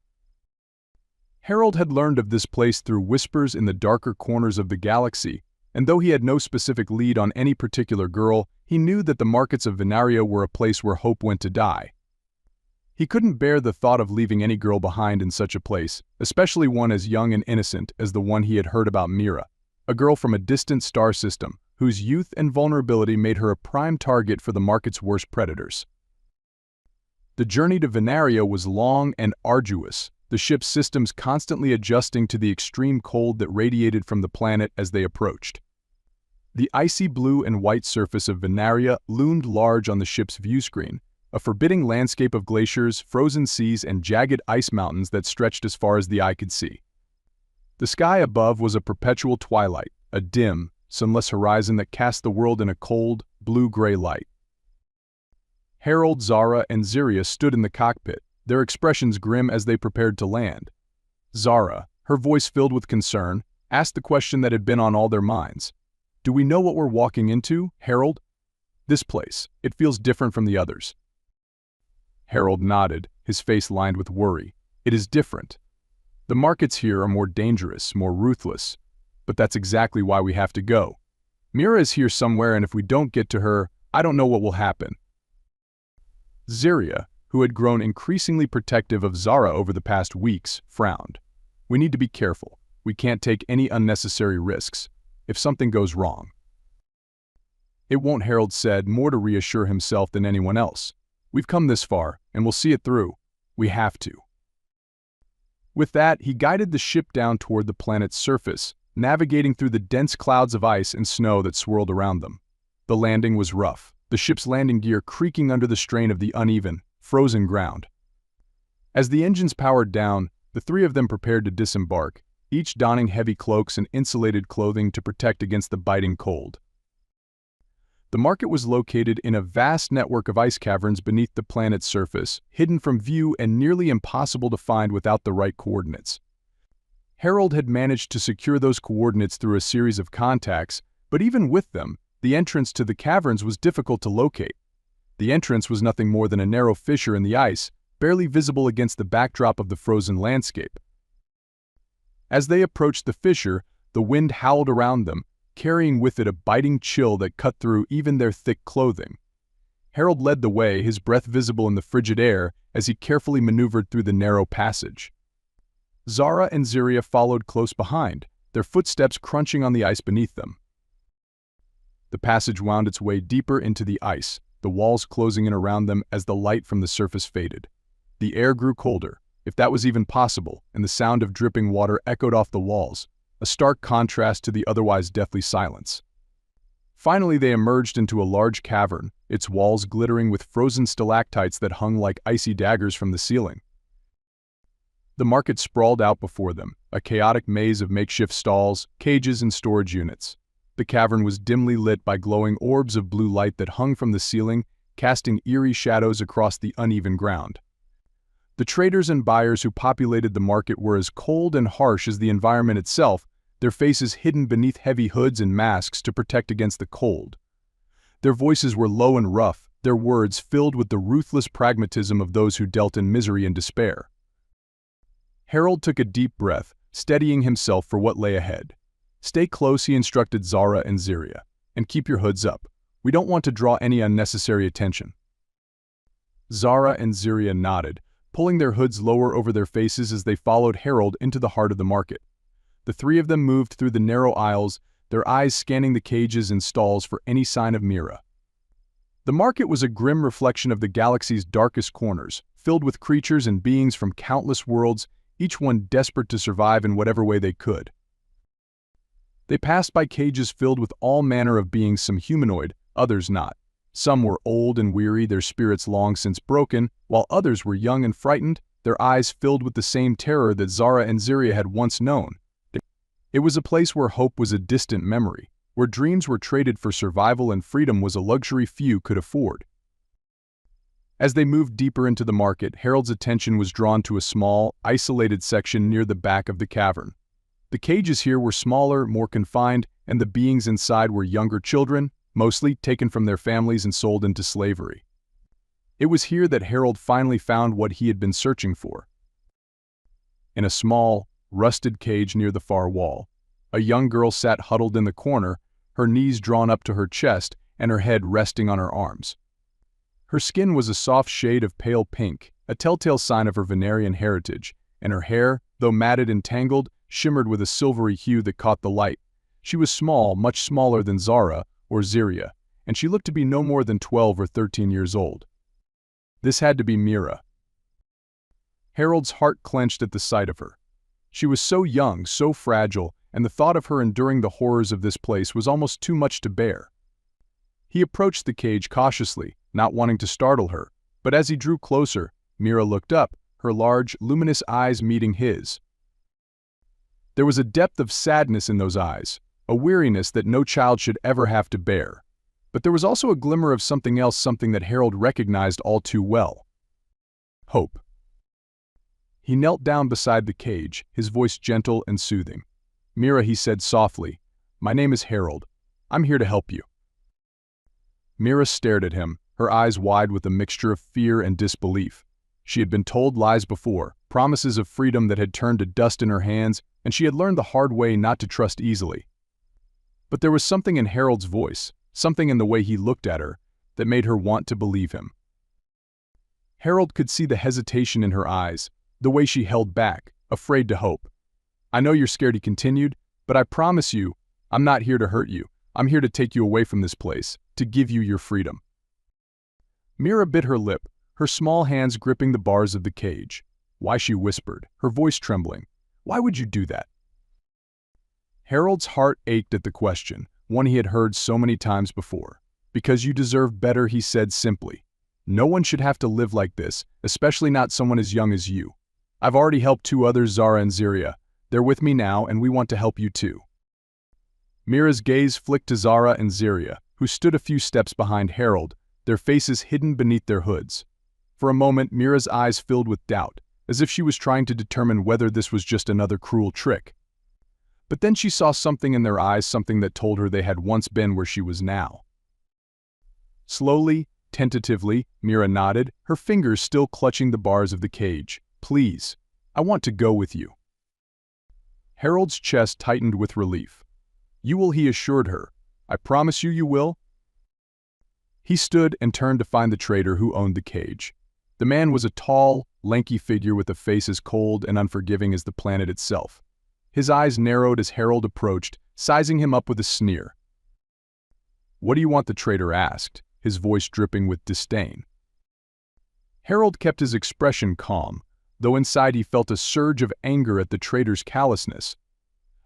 Harold had learned of this place through whispers in the darker corners of the galaxy, and though he had no specific lead on any particular girl, he knew that the markets of Venaria were a place where hope went to die. He couldn't bear the thought of leaving any girl behind in such a place, especially one as young and innocent as the one he had heard about, Mira, a girl from a distant star system, whose youth and vulnerability made her a prime target for the market's worst predators. The journey to Venaria was long and arduous, the ship's systems constantly adjusting to the extreme cold that radiated from the planet as they approached. The icy blue and white surface of Venaria loomed large on the ship's view screen, a forbidding landscape of glaciers, frozen seas, and jagged ice mountains that stretched as far as the eye could see. The sky above was a perpetual twilight, a dim, sunless horizon that cast the world in a cold, blue-gray light. Harold, Zara, and Ziria stood in the cockpit, their expressions grim as they prepared to land. Zara, her voice filled with concern, asked the question that had been on all their minds. "Do we know what we're walking into, Harold?" "This place, it feels different from the others." Harold nodded, his face lined with worry. "It is different. The markets here are more dangerous, more ruthless. But that's exactly why we have to go. Mira is here somewhere, and if we don't get to her, I don't know what will happen." Ziria, who had grown increasingly protective of Zara over the past weeks, frowned. "We need to be careful. We can't take any unnecessary risks. If something goes wrong." "It won't," Harold said, more to reassure himself than anyone else. "We've come this far, and we'll see it through. We have to." With that, he guided the ship down toward the planet's surface, navigating through the dense clouds of ice and snow that swirled around them. The landing was rough, the ship's landing gear creaking under the strain of the uneven, frozen ground. As the engines powered down, the 3 of them prepared to disembark, each donning heavy cloaks and insulated clothing to protect against the biting cold. The market was located in a vast network of ice caverns beneath the planet's surface, hidden from view and nearly impossible to find without the right coordinates. Harold had managed to secure those coordinates through a series of contacts, but even with them, the entrance to the caverns was difficult to locate. The entrance was nothing more than a narrow fissure in the ice, barely visible against the backdrop of the frozen landscape. As they approached the fissure, the wind howled around them, carrying with it a biting chill that cut through even their thick clothing. Harold led the way, his breath visible in the frigid air as he carefully maneuvered through the narrow passage. Zara and Ziria followed close behind, their footsteps crunching on the ice beneath them. The passage wound its way deeper into the ice, the walls closing in around them as the light from the surface faded. The air grew colder, if that was even possible, and the sound of dripping water echoed off the walls, a stark contrast to the otherwise deathly silence. Finally, they emerged into a large cavern, its walls glittering with frozen stalactites that hung like icy daggers from the ceiling. The market sprawled out before them, a chaotic maze of makeshift stalls, cages, and storage units. The cavern was dimly lit by glowing orbs of blue light that hung from the ceiling, casting eerie shadows across the uneven ground. The traders and buyers who populated the market were as cold and harsh as the environment itself, their faces hidden beneath heavy hoods and masks to protect against the cold. Their voices were low and rough, their words filled with the ruthless pragmatism of those who dealt in misery and despair. Harold took a deep breath, steadying himself for what lay ahead. "Stay close," he instructed Zara and Ziria, "and keep your hoods up. We don't want to draw any unnecessary attention." Zara and Ziria nodded, pulling their hoods lower over their faces as they followed Harold into the heart of the market. The three of them moved through the narrow aisles, their eyes scanning the cages and stalls for any sign of Mira. The market was a grim reflection of the galaxy's darkest corners, filled with creatures and beings from countless worlds, each one desperate to survive in whatever way they could. They passed by cages filled with all manner of beings, some humanoid, others not. Some were old and weary, their spirits long since broken, while others were young and frightened, their eyes filled with the same terror that Zara and Ziria had once known. It was a place where hope was a distant memory, where dreams were traded for survival and freedom was a luxury few could afford. As they moved deeper into the market, Harold's attention was drawn to a small, isolated section near the back of the cavern. The cages here were smaller, more confined, and the beings inside were younger children, mostly taken from their families and sold into slavery. It was here that Harold finally found what he had been searching for. In a small, rusted cage near the far wall, a young girl sat huddled in the corner, her knees drawn up to her chest and her head resting on her arms. Her skin was a soft shade of pale pink, a telltale sign of her Venerian heritage, and her hair, though matted and tangled, shimmered with a silvery hue that caught the light. She was small, much smaller than Zara or Ziria, and she looked to be no more than 12 or 13 years old. This had to be Mira. Harold's heart clenched at the sight of her. She was so young, so fragile, and the thought of her enduring the horrors of this place was almost too much to bear. He approached the cage cautiously, not wanting to startle her, but as he drew closer, Mira looked up, her large, luminous eyes meeting his. There was a depth of sadness in those eyes, a weariness that no child should ever have to bear. But there was also a glimmer of something else, something that Harold recognized all too well. Hope. He knelt down beside the cage, his voice gentle and soothing. "Mira," he said softly, "my name is Harold. I'm here to help you." Mira stared at him, her eyes wide with a mixture of fear and disbelief. She had been told lies before, promises of freedom that had turned to dust in her hands, and she had learned the hard way not to trust easily. But there was something in Harold's voice, something in the way he looked at her, that made her want to believe him. Harold could see the hesitation in her eyes, the way she held back, afraid to hope. "I know you're scared," he continued, "but I promise you, I'm not here to hurt you. I'm here to take you away from this place, to give you your freedom." Mira bit her lip, her small hands gripping the bars of the cage. "Why?" she whispered, her voice trembling. "Why would you do that?" Harold's heart ached at the question, one he had heard so many times before. "Because you deserve better," he said simply. "No one should have to live like this, especially not someone as young as you. I've already helped 2 others, Zara and Ziria. They're with me now, and we want to help you too." Mira's gaze flicked to Zara and Ziria, who stood a few steps behind Harold, their faces hidden beneath their hoods. For a moment, Mira's eyes filled with doubt, as if she was trying to determine whether this was just another cruel trick. But then she saw something in their eyes, something that told her they had once been where she was now. Slowly, tentatively, Mira nodded, her fingers still clutching the bars of the cage. "Please, I want to go with you." Harold's chest tightened with relief. "You will," he assured her. "I promise you, you will." He stood and turned to find the trader who owned the cage. The man was a tall, lanky figure with a face as cold and unforgiving as the planet itself. His eyes narrowed as Harold approached, sizing him up with a sneer. "What do you want?" the trader asked, his voice dripping with disdain. Harold kept his expression calm, though inside he felt a surge of anger at the trader's callousness.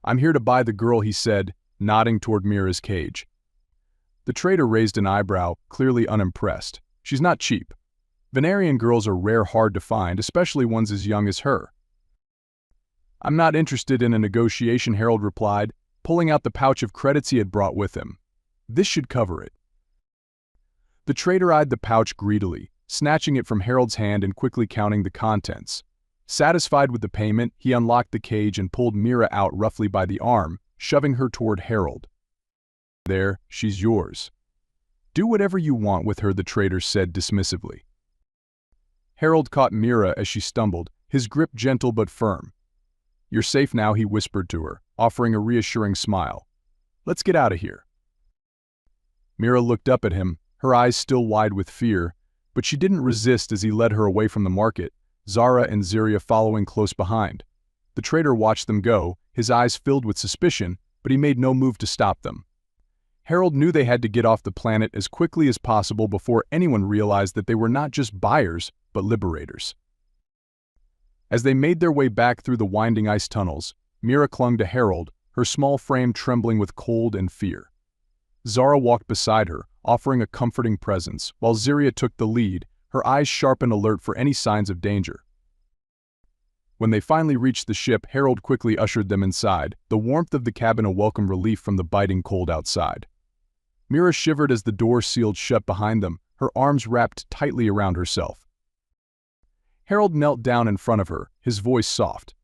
"I'm here to buy the girl," he said, nodding toward Mira's cage. The trader raised an eyebrow, clearly unimpressed. "She's not cheap. Venerian girls are rare, hard to find, especially ones as young as her." "I'm not interested in a negotiation," Harold replied, pulling out the pouch of credits he had brought with him. "This should cover it." The trader eyed the pouch greedily, snatching it from Harold's hand and quickly counting the contents. Satisfied with the payment, he unlocked the cage and pulled Mira out roughly by the arm, shoving her toward Harold. "There, she's yours. Do whatever you want with her," the trader said dismissively. Harold caught Mira as she stumbled, his grip gentle but firm. "You're safe now," he whispered to her, offering a reassuring smile. "Let's get out of here." Mira looked up at him, her eyes still wide with fear, but she didn't resist as he led her away from the market. Zara and Ziria following close behind. The traitor watched them go, his eyes filled with suspicion, but he made no move to stop them. Harold knew they had to get off the planet as quickly as possible before anyone realized that they were not just buyers, but liberators. As they made their way back through the winding ice tunnels, Mira clung to Harold, her small frame trembling with cold and fear. Zara walked beside her, offering a comforting presence, while Ziria took the lead, her eyes sharp and alert for any signs of danger. When they finally reached the ship, Harold quickly ushered them inside, the warmth of the cabin a welcome relief from the biting cold outside. Mira shivered as the door sealed shut behind them, her arms wrapped tightly around herself. Harold knelt down in front of her, his voice soft.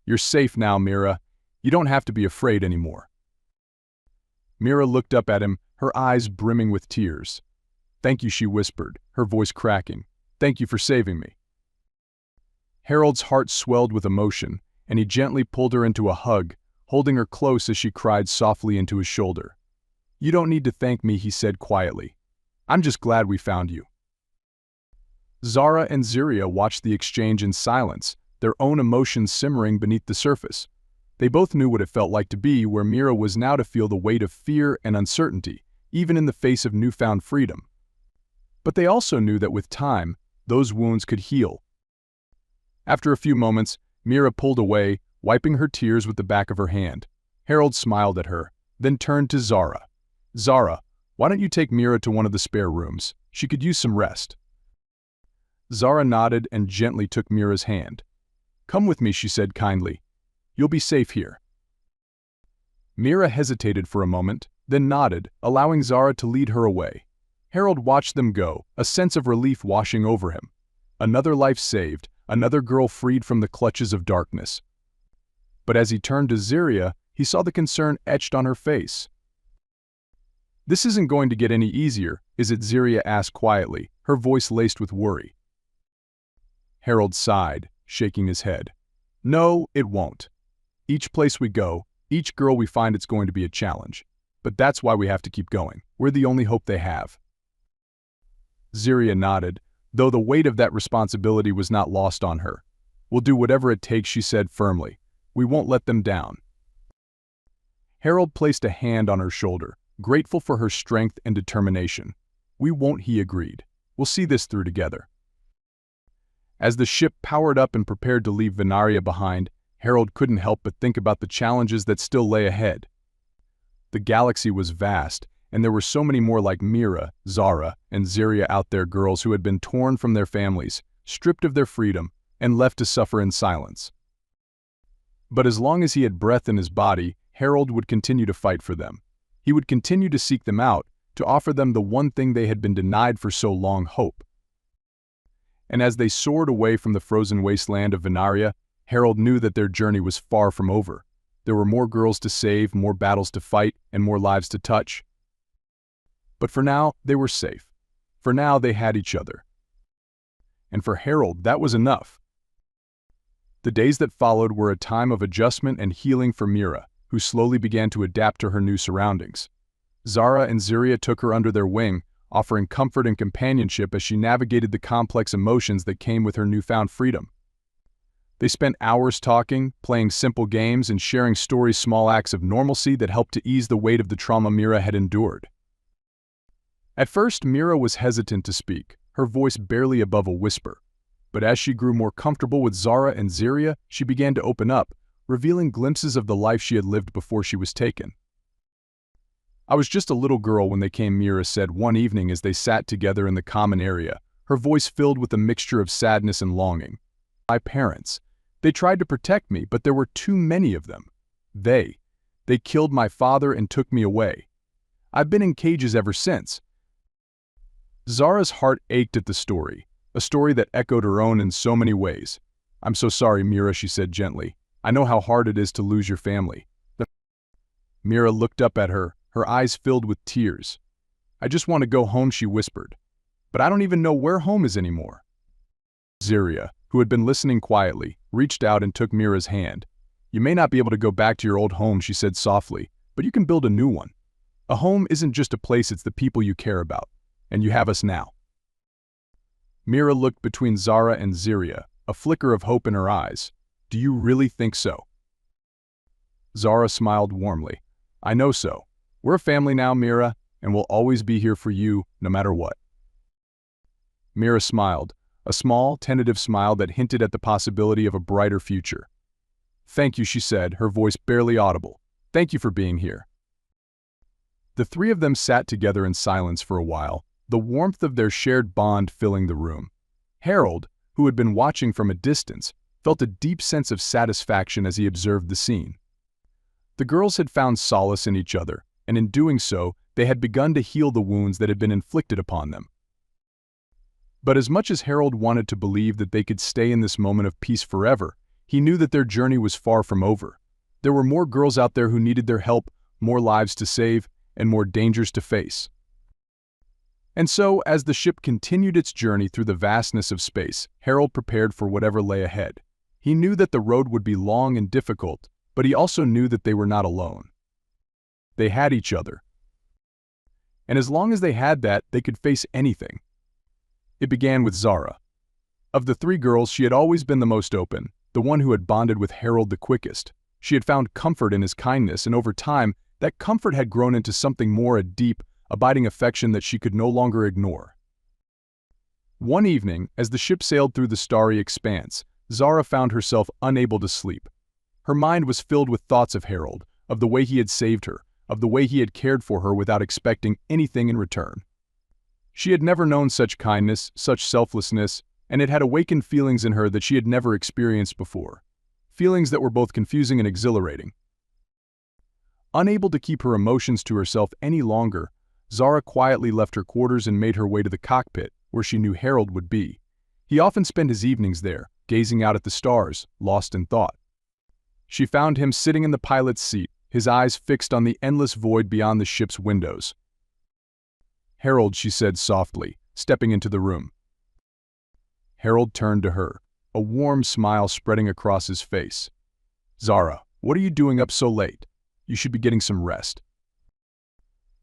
"You're safe now, Mira. You don't have to be afraid anymore." Mira looked up at him, her eyes brimming with tears. "Thank you," she whispered, her voice cracking. "Thank you for saving me." Harold's heart swelled with emotion, and he gently pulled her into a hug, holding her close as she cried softly into his shoulder. "You don't need to thank me," he said quietly. "I'm just glad we found you." Zara and Ziria watched the exchange in silence, their own emotions simmering beneath the surface. They both knew what it felt like to be where Mira was now, to feel the weight of fear and uncertainty, even in the face of newfound freedom. But they also knew that with time, those wounds could heal. After a few moments, Mira pulled away, wiping her tears with the back of her hand. Harold smiled at her, then turned to Zara. "Zara, why don't you take Mira to one of the spare rooms? She could use some rest." Zara nodded and gently took Mira's hand. "Come with me," she said kindly. "You'll be safe here." Mira hesitated for a moment, then nodded, allowing Zara to lead her away. Harold watched them go, a sense of relief washing over him. Another life saved, another girl freed from the clutches of darkness. But as he turned to Ziria, he saw the concern etched on her face. "This isn't going to get any easier, is it?" Ziria asked quietly, her voice laced with worry. Harold sighed, shaking his head. "No, it won't. Each place we go, each girl we find, it's going to be a challenge. But that's why we have to keep going. We're the only hope they have." Ziria nodded, though the weight of that responsibility was not lost on her. "We'll do whatever it takes," she said firmly. "We won't let them down." Harold placed a hand on her shoulder, grateful for her strength and determination. "We won't," he agreed. "We'll see this through together." As the ship powered up and prepared to leave Venaria behind, Harold couldn't help but think about the challenges that still lay ahead. The galaxy was vast, and there were so many more like Mira, Zara, and Ziria out there, girls who had been torn from their families, stripped of their freedom, and left to suffer in silence. But as long as he had breath in his body, Harold would continue to fight for them. He would continue to seek them out, to offer them the one thing they had been denied for so long: hope. And as they soared away from the frozen wasteland of Venaria, Harold knew that their journey was far from over. There were more girls to save, more battles to fight, and more lives to touch. But for now, they were safe. For now, they had each other. And for Harold, that was enough. The days that followed were a time of adjustment and healing for Mira, who slowly began to adapt to her new surroundings. Zara and Ziria took her under their wing, offering comfort and companionship as she navigated the complex emotions that came with her newfound freedom. They spent hours talking, playing simple games, and sharing stories, small acts of normalcy that helped to ease the weight of the trauma Mira had endured. At first, Mira was hesitant to speak, her voice barely above a whisper. But as she grew more comfortable with Zara and Ziria, she began to open up, revealing glimpses of the life she had lived before she was taken. "I was just a little girl when they came," Mira said one evening as they sat together in the common area, her voice filled with a mixture of sadness and longing. "My parents. They tried to protect me, but there were too many of them. They killed my father and took me away. I've been in cages ever since." Zara's heart ached at the story, a story that echoed her own in so many ways. "I'm so sorry, Mira," she said gently. "I know how hard it is to lose your family." Mira looked up at her, her eyes filled with tears. "I just want to go home," she whispered. "But I don't even know where home is anymore." Ziria, who had been listening quietly, reached out and took Mira's hand. "You may not be able to go back to your old home," she said softly, "but you can build a new one. A home isn't just a place, it's the people you care about. And you have us now." Mira looked between Zara and Ziria, a flicker of hope in her eyes. "Do you really think so?" Zara smiled warmly. "I know so. We're a family now, Mira, and we'll always be here for you, no matter what." Mira smiled, a small, tentative smile that hinted at the possibility of a brighter future. "Thank you," she said, her voice barely audible. "Thank you for being here." The three of them sat together in silence for a while, the warmth of their shared bond filling the room. Harold, who had been watching from a distance, felt a deep sense of satisfaction as he observed the scene. The girls had found solace in each other, and in doing so, they had begun to heal the wounds that had been inflicted upon them. But as much as Harold wanted to believe that they could stay in this moment of peace forever, he knew that their journey was far from over. There were more girls out there who needed their help, more lives to save, and more dangers to face. And so, as the ship continued its journey through the vastness of space, Harold prepared for whatever lay ahead. He knew that the road would be long and difficult, but he also knew that they were not alone. They had each other. And as long as they had that, they could face anything. It began with Zara. Of the three girls, she had always been the most open, the one who had bonded with Harold the quickest. She had found comfort in his kindness, and over time, that comfort had grown into something more, a deep, abiding affection that she could no longer ignore. One evening, as the ship sailed through the starry expanse, Zara found herself unable to sleep. Her mind was filled with thoughts of Harold, of the way he had saved her, of the way he had cared for her without expecting anything in return. She had never known such kindness, such selflessness, and it had awakened feelings in her that she had never experienced before. Feelings that were both confusing and exhilarating. Unable to keep her emotions to herself any longer, Zara quietly left her quarters and made her way to the cockpit, where she knew Harold would be. He often spent his evenings there, gazing out at the stars, lost in thought. She found him sitting in the pilot's seat, his eyes fixed on the endless void beyond the ship's windows. "Harold," she said softly, stepping into the room. Harold turned to her, a warm smile spreading across his face. "Zara, what are you doing up so late? You should be getting some rest."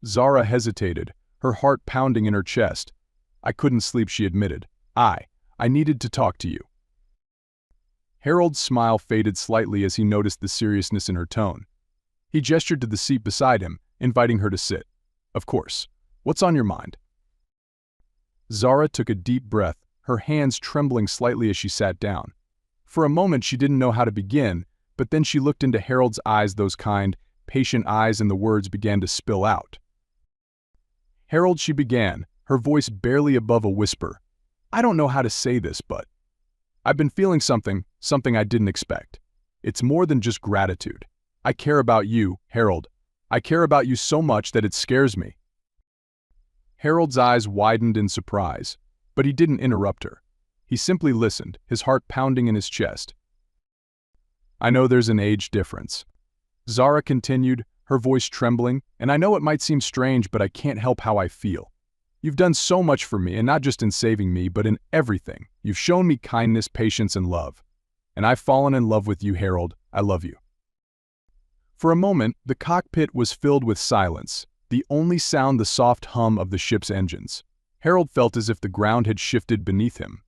Zara hesitated, her heart pounding in her chest. "I couldn't sleep," she admitted. I needed to talk to you." Harold's smile faded slightly as he noticed the seriousness in her tone. He gestured to the seat beside him, inviting her to sit. "Of course. What's on your mind?" Zara took a deep breath, her hands trembling slightly as she sat down. For a moment she didn't know how to begin, but then she looked into Harold's eyes, those kind, patient eyes, and the words began to spill out. "Harold," she began, her voice barely above a whisper. "I don't know how to say this, but I've been feeling something I didn't expect. It's more than just gratitude. I care about you, Harold. I care about you so much that it scares me." Harold's eyes widened in surprise, but he didn't interrupt her. He simply listened, his heart pounding in his chest. "I know there's an age difference," Zara continued, her voice trembling, "and I know it might seem strange, but I can't help how I feel. You've done so much for me, and not just in saving me, but in everything. You've shown me kindness, patience, and love. And I've fallen in love with you, Harold. I love you." For a moment, the cockpit was filled with silence, the only sound the soft hum of the ship's engines. Harold felt as if the ground had shifted beneath him.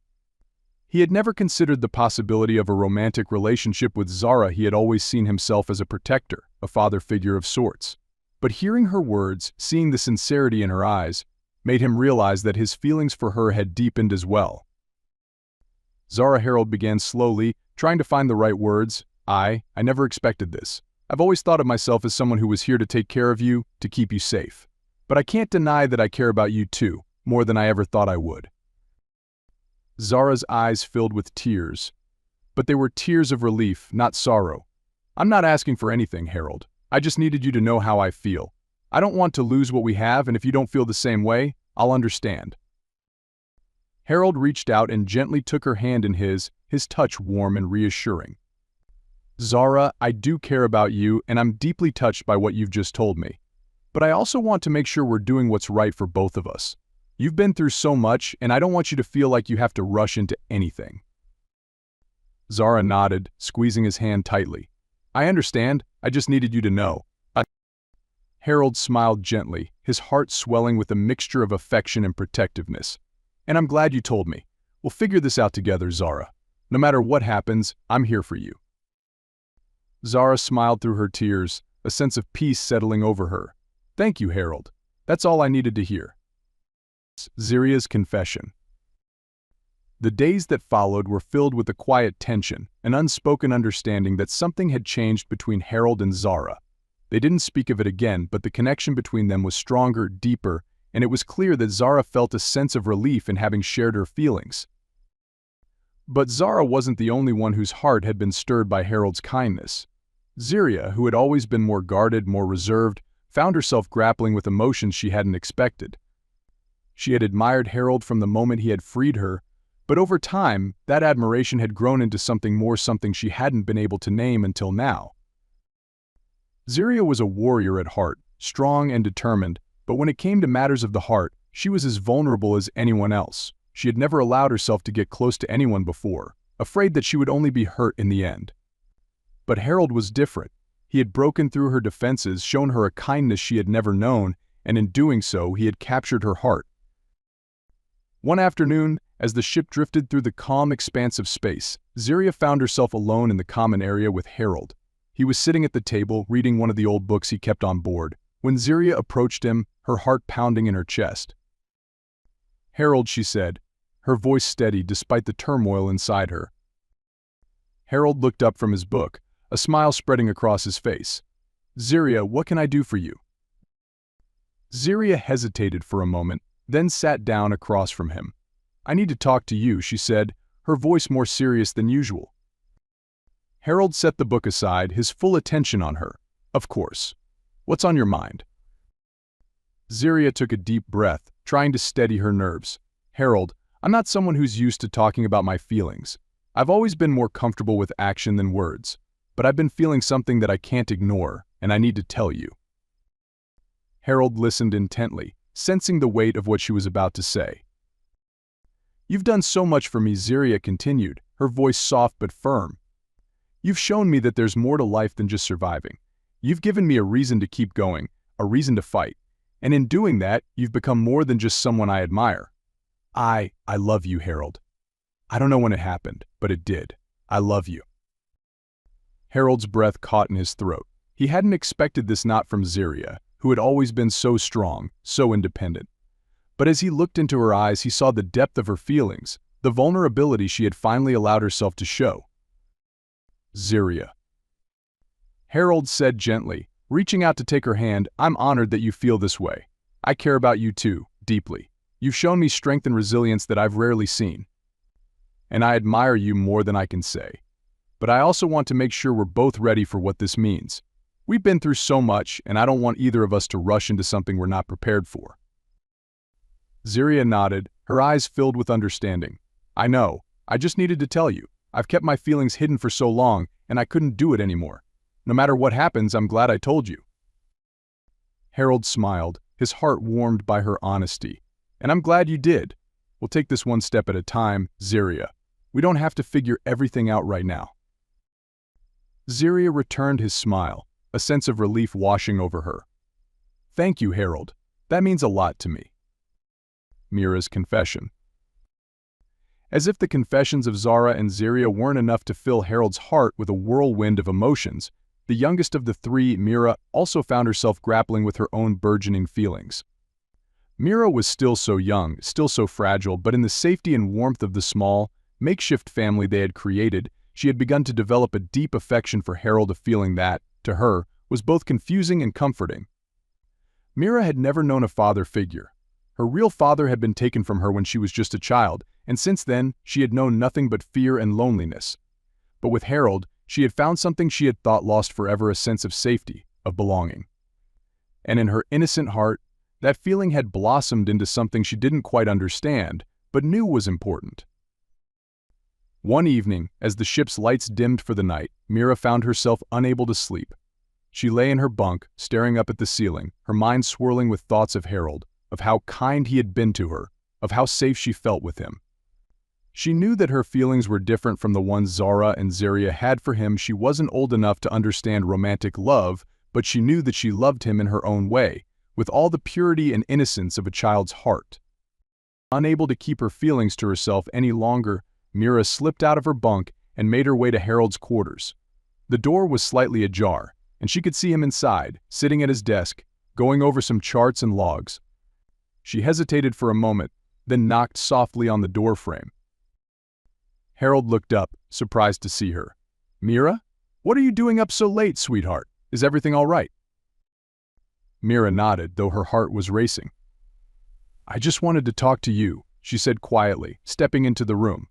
He had never considered the possibility of a romantic relationship with Zara. He had always seen himself as a protector, a father figure of sorts. But hearing her words, seeing the sincerity in her eyes, made him realize that his feelings for her had deepened as well. "Zara," Harold began slowly, trying to find the right words, I never expected this. I've always thought of myself as someone who was here to take care of you, to keep you safe. But I can't deny that I care about you too, more than I ever thought I would." Zara's eyes filled with tears. But they were tears of relief, not sorrow. "I'm not asking for anything, Harold. I just needed you to know how I feel. I don't want to lose what we have, and if you don't feel the same way, I'll understand." Harold reached out and gently took her hand in his touch warm and reassuring. "Zara, I do care about you, and I'm deeply touched by what you've just told me. But I also want to make sure we're doing what's right for both of us. You've been through so much, and I don't want you to feel like you have to rush into anything." Zara nodded, squeezing his hand tightly. "I understand. I just needed you to know." Harold smiled gently, his heart swelling with a mixture of affection and protectiveness. "And I'm glad you told me. We'll figure this out together, Zara. No matter what happens, I'm here for you." Zara smiled through her tears, a sense of peace settling over her. "Thank you, Harold. That's all I needed to hear." Ziria's confession. The days that followed were filled with a quiet tension, an unspoken understanding that something had changed between Harold and Zara. They didn't speak of it again, but the connection between them was stronger, deeper, and it was clear that Zara felt a sense of relief in having shared her feelings. But Zara wasn't the only one whose heart had been stirred by Harold's kindness. Ziria, who had always been more guarded, more reserved, found herself grappling with emotions she hadn't expected. She had admired Harold from the moment he had freed her, but over time, that admiration had grown into something more, something she hadn't been able to name until now. Ziria was a warrior at heart, strong and determined, but when it came to matters of the heart, she was as vulnerable as anyone else. She had never allowed herself to get close to anyone before, afraid that she would only be hurt in the end. But Harold was different. He had broken through her defenses, shown her a kindness she had never known, and in doing so, he had captured her heart. One afternoon, as the ship drifted through the calm expanse of space, Ziria found herself alone in the common area with Harold. He was sitting at the table, reading one of the old books he kept on board, when Ziria approached him, her heart pounding in her chest. "Harold," she said, her voice steady despite the turmoil inside her. Harold looked up from his book, a smile spreading across his face. "Ziria, what can I do for you?" Ziria hesitated for a moment, then sat down across from him. "I need to talk to you," she said, her voice more serious than usual. Harold set the book aside, his full attention on her. "Of course. What's on your mind?" Ziria took a deep breath, trying to steady her nerves. "Harold, I'm not someone who's used to talking about my feelings. I've always been more comfortable with action than words, but I've been feeling something that I can't ignore, and I need to tell you." Harold listened intently, sensing the weight of what she was about to say. "You've done so much for me," Ziria continued, her voice soft but firm. "You've shown me that there's more to life than just surviving. You've given me a reason to keep going, a reason to fight. And in doing that, you've become more than just someone I admire. I love you, Harold. I don't know when it happened, but it did. I love you." Harold's breath caught in his throat. He hadn't expected this, not from Ziria, who had always been so strong, so independent. But as he looked into her eyes, he saw the depth of her feelings, the vulnerability she had finally allowed herself to show. "Ziria," Harold said gently, reaching out to take her hand, "I'm honored that you feel this way. I care about you too, deeply. You've shown me strength and resilience that I've rarely seen. And I admire you more than I can say. But I also want to make sure we're both ready for what this means. We've been through so much, and I don't want either of us to rush into something we're not prepared for." Ziria nodded, her eyes filled with understanding. "I know. I just needed to tell you. I've kept my feelings hidden for so long, and I couldn't do it anymore. No matter what happens, I'm glad I told you." Harold smiled, his heart warmed by her honesty. "And I'm glad you did. We'll take this one step at a time, Ziria. We don't have to figure everything out right now." Ziria returned his smile, a sense of relief washing over her. "Thank you, Harold. That means a lot to me." Mira's confession. As if the confessions of Zara and Ziria weren't enough to fill Harold's heart with a whirlwind of emotions, the youngest of the three, Mira, also found herself grappling with her own burgeoning feelings. Mira was still so young, still so fragile, but in the safety and warmth of the small, makeshift family they had created, she had begun to develop a deep affection for Harold, a feeling that, to her, was both confusing and comforting. Mira had never known a father figure. Her real father had been taken from her when she was just a child, and since then, she had known nothing but fear and loneliness. But with Harold, she had found something she had thought lost forever, a sense of safety, of belonging. And in her innocent heart, that feeling had blossomed into something she didn't quite understand, but knew was important. One evening, as the ship's lights dimmed for the night, Mira found herself unable to sleep. She lay in her bunk, staring up at the ceiling, her mind swirling with thoughts of Harold, of how kind he had been to her, of how safe she felt with him. She knew that her feelings were different from the ones Zara and Ziria had for him. She wasn't old enough to understand romantic love, but she knew that she loved him in her own way, with all the purity and innocence of a child's heart. Unable to keep her feelings to herself any longer, Mira slipped out of her bunk and made her way to Harold's quarters. The door was slightly ajar, and she could see him inside, sitting at his desk, going over some charts and logs. She hesitated for a moment, then knocked softly on the door frame. Harold looked up, surprised to see her. "Mira? What are you doing up so late, sweetheart? Is everything all right?" Mira nodded, though her heart was racing. "I just wanted to talk to you," she said quietly, stepping into the room.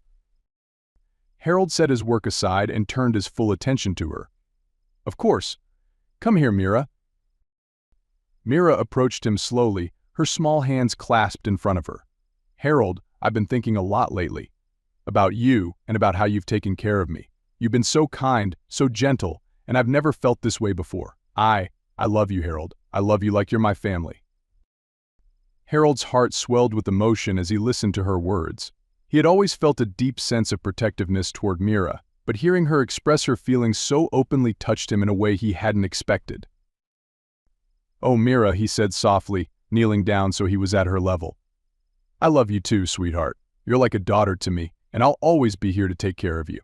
Harold set his work aside and turned his full attention to her. "Of course. Come here, Mira." Mira approached him slowly, her small hands clasped in front of her. "Harold, I've been thinking a lot lately. About you and about how you've taken care of me. You've been so kind, so gentle, and I've never felt this way before. I love you, Harold. I love you like you're my family." Harold's heart swelled with emotion as he listened to her words. He had always felt a deep sense of protectiveness toward Mira, but hearing her express her feelings so openly touched him in a way he hadn't expected. "Oh, Mira," he said softly, kneeling down so he was at her level. "I love you too, sweetheart. You're like a daughter to me, and I'll always be here to take care of you."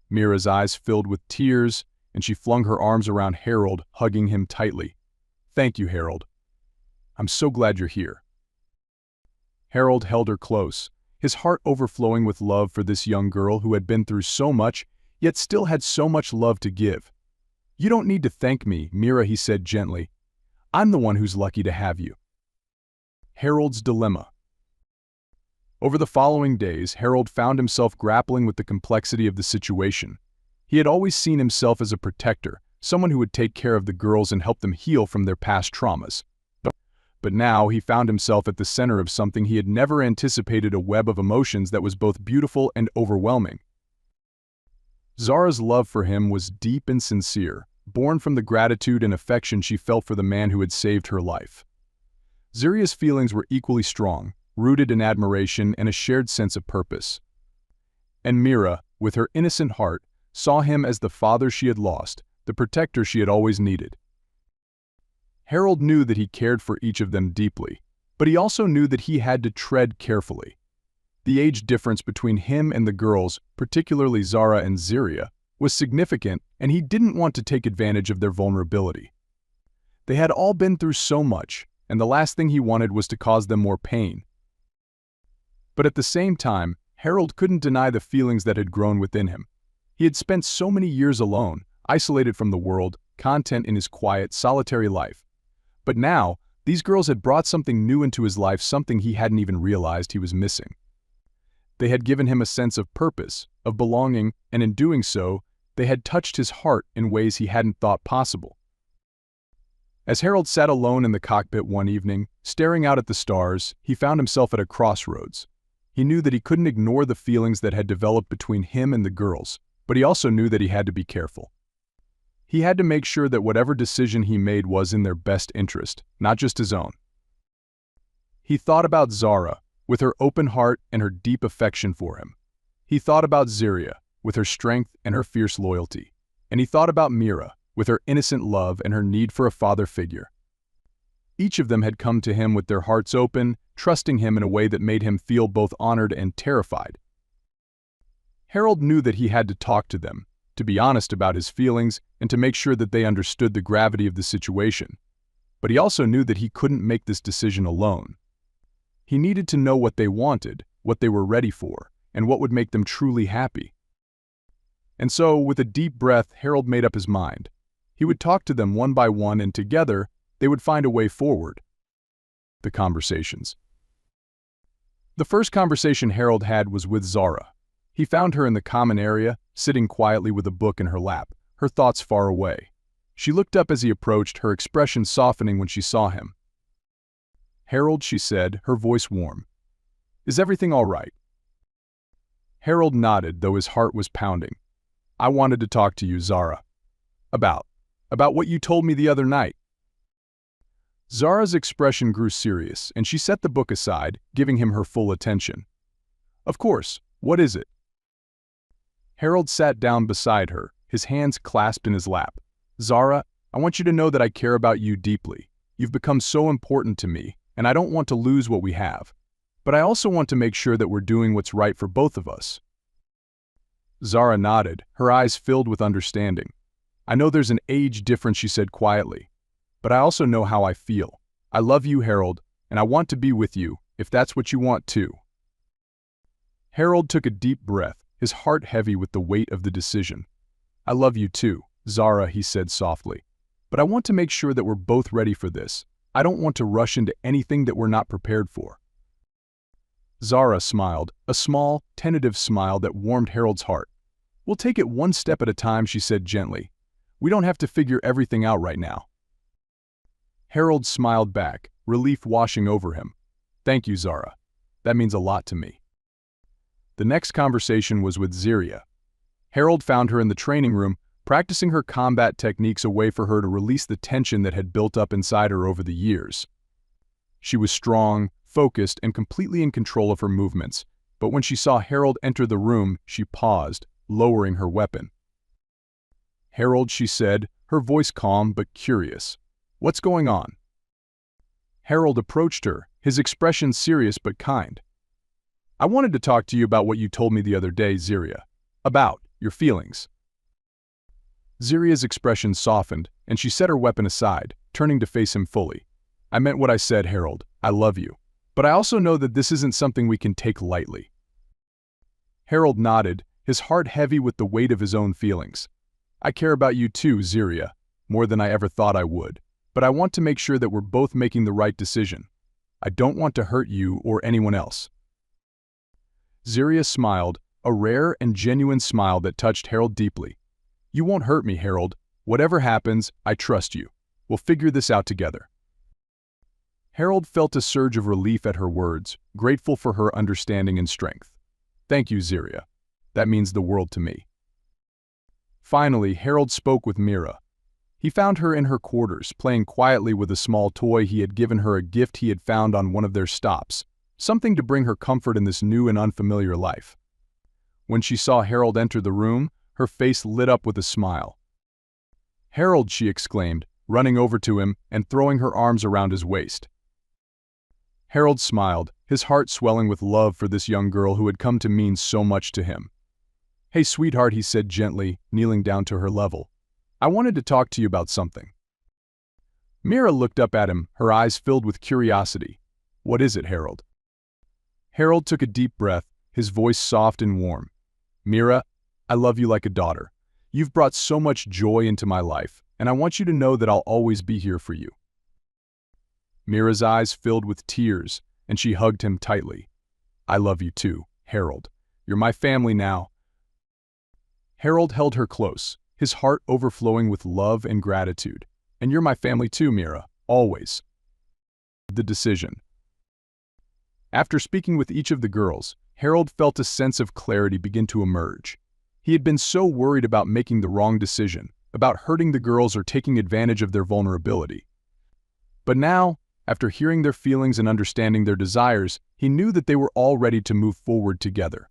Mira's eyes filled with tears, and she flung her arms around Harold, hugging him tightly. "Thank you, Harold. I'm so glad you're here." Harold held her close, his heart overflowing with love for this young girl who had been through so much, yet still had so much love to give. "You don't need to thank me, Mira," he said gently. "I'm the one who's lucky to have you." Harold's dilemma. Over the following days, Harold found himself grappling with the complexity of the situation. He had always seen himself as a protector, someone who would take care of the girls and help them heal from their past traumas. But now he found himself at the center of something he had never anticipated, a web of emotions that was both beautiful and overwhelming. Zara's love for him was deep and sincere, born from the gratitude and affection she felt for the man who had saved her life. Zaria's feelings were equally strong, rooted in admiration and a shared sense of purpose. And Mira, with her innocent heart, saw him as the father she had lost, the protector she had always needed. Harold knew that he cared for each of them deeply, but he also knew that he had to tread carefully. The age difference between him and the girls, particularly Zara and Zaria, was significant, and he didn't want to take advantage of their vulnerability. They had all been through so much, and the last thing he wanted was to cause them more pain. But at the same time, Harold couldn't deny the feelings that had grown within him. He had spent so many years alone, isolated from the world, content in his quiet, solitary life. But now, these girls had brought something new into his life, something he hadn't even realized he was missing. They had given him a sense of purpose, of belonging, and in doing so, they had touched his heart in ways he hadn't thought possible. As Harold sat alone in the cockpit one evening, staring out at the stars, he found himself at a crossroads. He knew that he couldn't ignore the feelings that had developed between him and the girls, but he also knew that he had to be careful. He had to make sure that whatever decision he made was in their best interest, not just his own. He thought about Zara, with her open heart and her deep affection for him. He thought about Zaria, with her strength and her fierce loyalty. And he thought about Mira, with her innocent love and her need for a father figure. Each of them had come to him with their hearts open, trusting him in a way that made him feel both honored and terrified. Harold knew that he had to talk to them, to be honest about his feelings, and to make sure that they understood the gravity of the situation. But he also knew that he couldn't make this decision alone. He needed to know what they wanted, what they were ready for, and what would make them truly happy. And so, with a deep breath, Harold made up his mind. He would talk to them one by one, and together, they would find a way forward. The conversations. The first conversation Harold had was with Zara. He found her in the common area, sitting quietly with a book in her lap, her thoughts far away. She looked up as he approached, her expression softening when she saw him. "Harold," she said, her voice warm. "Is everything all right?" Harold nodded, though his heart was pounding. "I wanted to talk to you, Zara. About what you told me the other night." Zara's expression grew serious, and she set the book aside, giving him her full attention. "Of course, what is it?" Harold sat down beside her, his hands clasped in his lap. "Zara, I want you to know that I care about you deeply. You've become so important to me, and I don't want to lose what we have." but I also want to make sure that we're doing what's right for both of us. Zara nodded, her eyes filled with understanding. I know there's an age difference, she said quietly, but I also know how I feel. I love you, Harold, and I want to be with you, if that's what you want too. Harold took a deep breath, his heart heavy with the weight of the decision. I love you too, Zara, he said softly, but I want to make sure that we're both ready for this. I don't want to rush into anything that we're not prepared for. Zara smiled, a small, tentative smile that warmed Harold's heart. We'll take it one step at a time, she said gently. We don't have to figure everything out right now. Harold smiled back, relief washing over him. Thank you, Zara. That means a lot to me. The next conversation was with Ziria. Harold found her in the training room, practicing her combat techniques, a way for her to release the tension that had built up inside her over the years. She was strong, focused, and completely in control of her movements, but when she saw Harold enter the room, she paused, lowering her weapon. Harold, she said, her voice calm but curious. What's going on? Harold approached her, his expression serious but kind. I wanted to talk to you about what you told me the other day, Ziria. About your feelings. Ziria's expression softened, and she set her weapon aside, turning to face him fully. I meant what I said, Harold. I love you. But I also know that this isn't something we can take lightly. Harold nodded, his heart heavy with the weight of his own feelings. I care about you too, Ziria, more than I ever thought I would. But I want to make sure that we're both making the right decision. I don't want to hurt you or anyone else. Ziria smiled, a rare and genuine smile that touched Harold deeply. You won't hurt me, Harold. Whatever happens, I trust you. We'll figure this out together. Harold felt a surge of relief at her words, grateful for her understanding and strength. Thank you, Ziria. That means the world to me. Finally, Harold spoke with Mira. He found her in her quarters, playing quietly with a small toy he had given her, a gift he had found on one of their stops, something to bring her comfort in this new and unfamiliar life. When she saw Harold enter the room, her face lit up with a smile. Harold, she exclaimed, running over to him and throwing her arms around his waist. Harold smiled, his heart swelling with love for this young girl who had come to mean so much to him. Hey, sweetheart, he said gently, kneeling down to her level. I wanted to talk to you about something. Mira looked up at him, her eyes filled with curiosity. What is it, Harold? Harold took a deep breath, his voice soft and warm. Mira, I love you like a daughter. You've brought so much joy into my life, and I want you to know that I'll always be here for you. Mira's eyes filled with tears, and she hugged him tightly. I love you too, Harold. You're my family now. Harold held her close, his heart overflowing with love and gratitude. And you're my family too, Mira, always. The decision. After speaking with each of the girls, Harold felt a sense of clarity begin to emerge. He had been so worried about making the wrong decision, about hurting the girls or taking advantage of their vulnerability. But now, after hearing their feelings and understanding their desires, he knew that they were all ready to move forward together.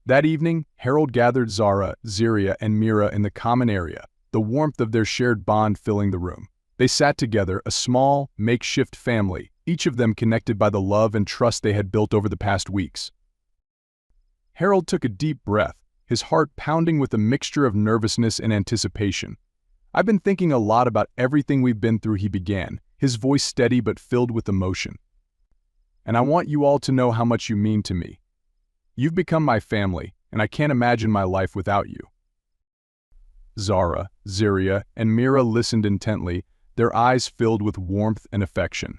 That evening, Harold gathered Zara, Ziria, and Mira in the common area, the warmth of their shared bond filling the room. They sat together, a small, makeshift family, each of them connected by the love and trust they had built over the past weeks. Harold took a deep breath, his heart pounding with a mixture of nervousness and anticipation. I've been thinking a lot about everything we've been through, he began, his voice steady but filled with emotion. And I want you all to know how much you mean to me. You've become my family, and I can't imagine my life without you. Zara, Ziria, and Mira listened intently, their eyes filled with warmth and affection.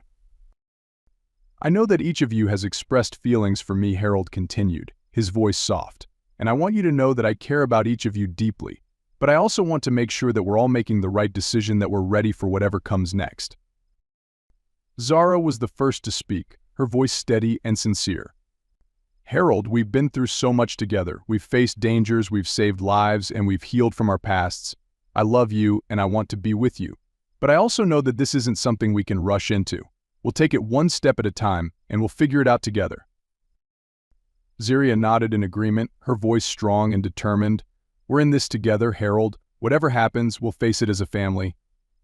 I know that each of you has expressed feelings for me, Harold continued, his voice soft, and I want you to know that I care about each of you deeply, but I also want to make sure that we're all making the right decision, that we're ready for whatever comes next. Zara was the first to speak, her voice steady and sincere. Harold, we've been through so much together. We've faced dangers, we've saved lives, and we've healed from our pasts. I love you, and I want to be with you. But I also know that this isn't something we can rush into. We'll take it one step at a time, and we'll figure it out together. Ziria nodded in agreement, her voice strong and determined. We're in this together, Harold. Whatever happens, we'll face it as a family.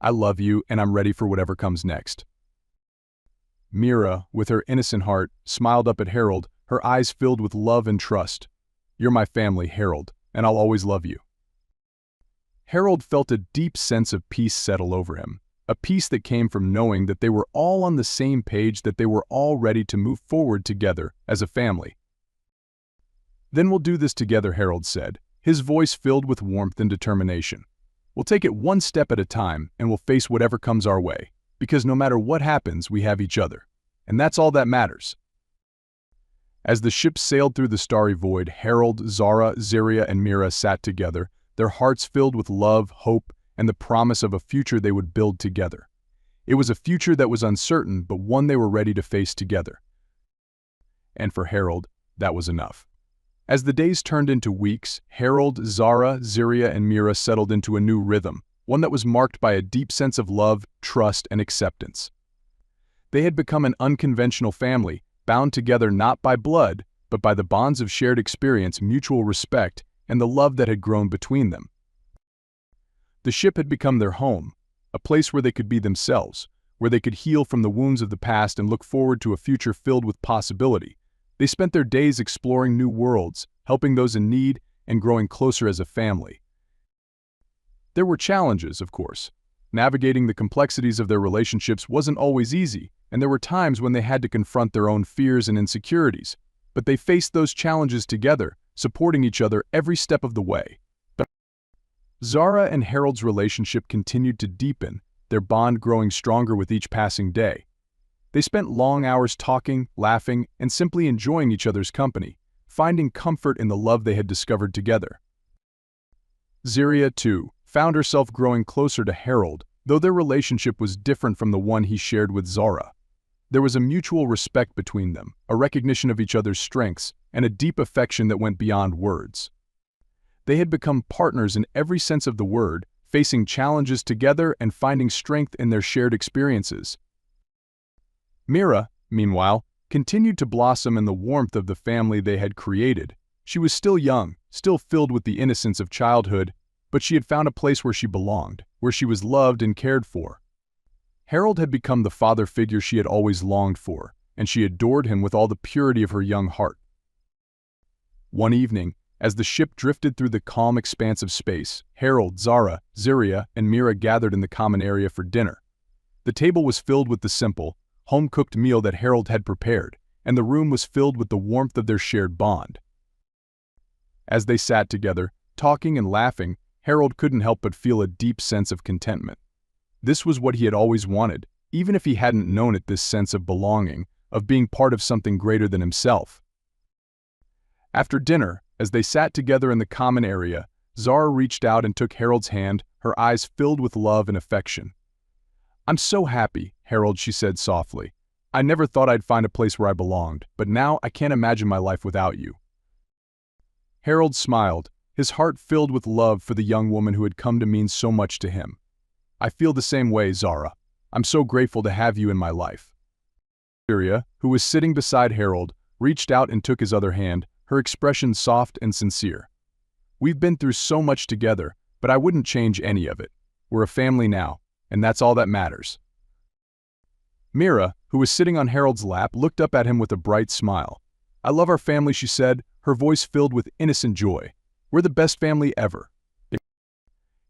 I love you, and I'm ready for whatever comes next. Mira, with her innocent heart, smiled up at Harold, her eyes filled with love and trust. "You're my family, Harold, and I'll always love you." Harold felt a deep sense of peace settle over him, a peace that came from knowing that they were all on the same page, that they were all ready to move forward together as a family. "Then we'll do this together," Harold said, his voice filled with warmth and determination. "We'll take it one step at a time, and we'll face whatever comes our way, because no matter what happens, we have each other. And that's all that matters." As the ship sailed through the starry void, Harold, Zara, Ziria, and Mira sat together, their hearts filled with love, hope, and the promise of a future they would build together. It was a future that was uncertain, but one they were ready to face together. And for Harold, that was enough. As the days turned into weeks, Harold, Zara, Ziria, and Mira settled into a new rhythm, one that was marked by a deep sense of love, trust, and acceptance. They had become an unconventional family, bound together not by blood, but by the bonds of shared experience, mutual respect, and the love that had grown between them. The ship had become their home, a place where they could be themselves, where they could heal from the wounds of the past and look forward to a future filled with possibility. They spent their days exploring new worlds, helping those in need, and growing closer as a family. There were challenges, of course. Navigating the complexities of their relationships wasn't always easy, and there were times when they had to confront their own fears and insecurities. But they faced those challenges together, supporting each other every step of the way. Zara and Harold's relationship continued to deepen, their bond growing stronger with each passing day. They spent long hours talking, laughing, and simply enjoying each other's company, finding comfort in the love they had discovered together. Ziria, too, found herself growing closer to Harold, though their relationship was different from the one he shared with Zara. There was a mutual respect between them, a recognition of each other's strengths, and a deep affection that went beyond words. They had become partners in every sense of the word, facing challenges together and finding strength in their shared experiences. Mira, meanwhile, continued to blossom in the warmth of the family they had created. She was still young, still filled with the innocence of childhood, but she had found a place where she belonged, where she was loved and cared for. Harold had become the father figure she had always longed for, and she adored him with all the purity of her young heart. One evening, as the ship drifted through the calm expanse of space, Harold, Zara, Ziria, and Mira gathered in the common area for dinner. The table was filled with the simple, home-cooked meal that Harold had prepared, and the room was filled with the warmth of their shared bond. As they sat together, talking and laughing, Harold couldn't help but feel a deep sense of contentment. This was what he had always wanted, even if he hadn't known it, this sense of belonging, of being part of something greater than himself. After dinner, as they sat together in the common area, Zara reached out and took Harold's hand, her eyes filled with love and affection. "I'm so happy, Harold," she said softly. "I never thought I'd find a place where I belonged, but now I can't imagine my life without you." Harold smiled, his heart filled with love for the young woman who had come to mean so much to him. "I feel the same way, Zara. I'm so grateful to have you in my life." Ziria, who was sitting beside Harold, reached out and took his other hand, her expression soft and sincere. "We've been through so much together, but I wouldn't change any of it. We're a family now, and that's all that matters." Mira, who was sitting on Harold's lap, looked up at him with a bright smile. "I love our family," she said, her voice filled with innocent joy. "We're the best family ever."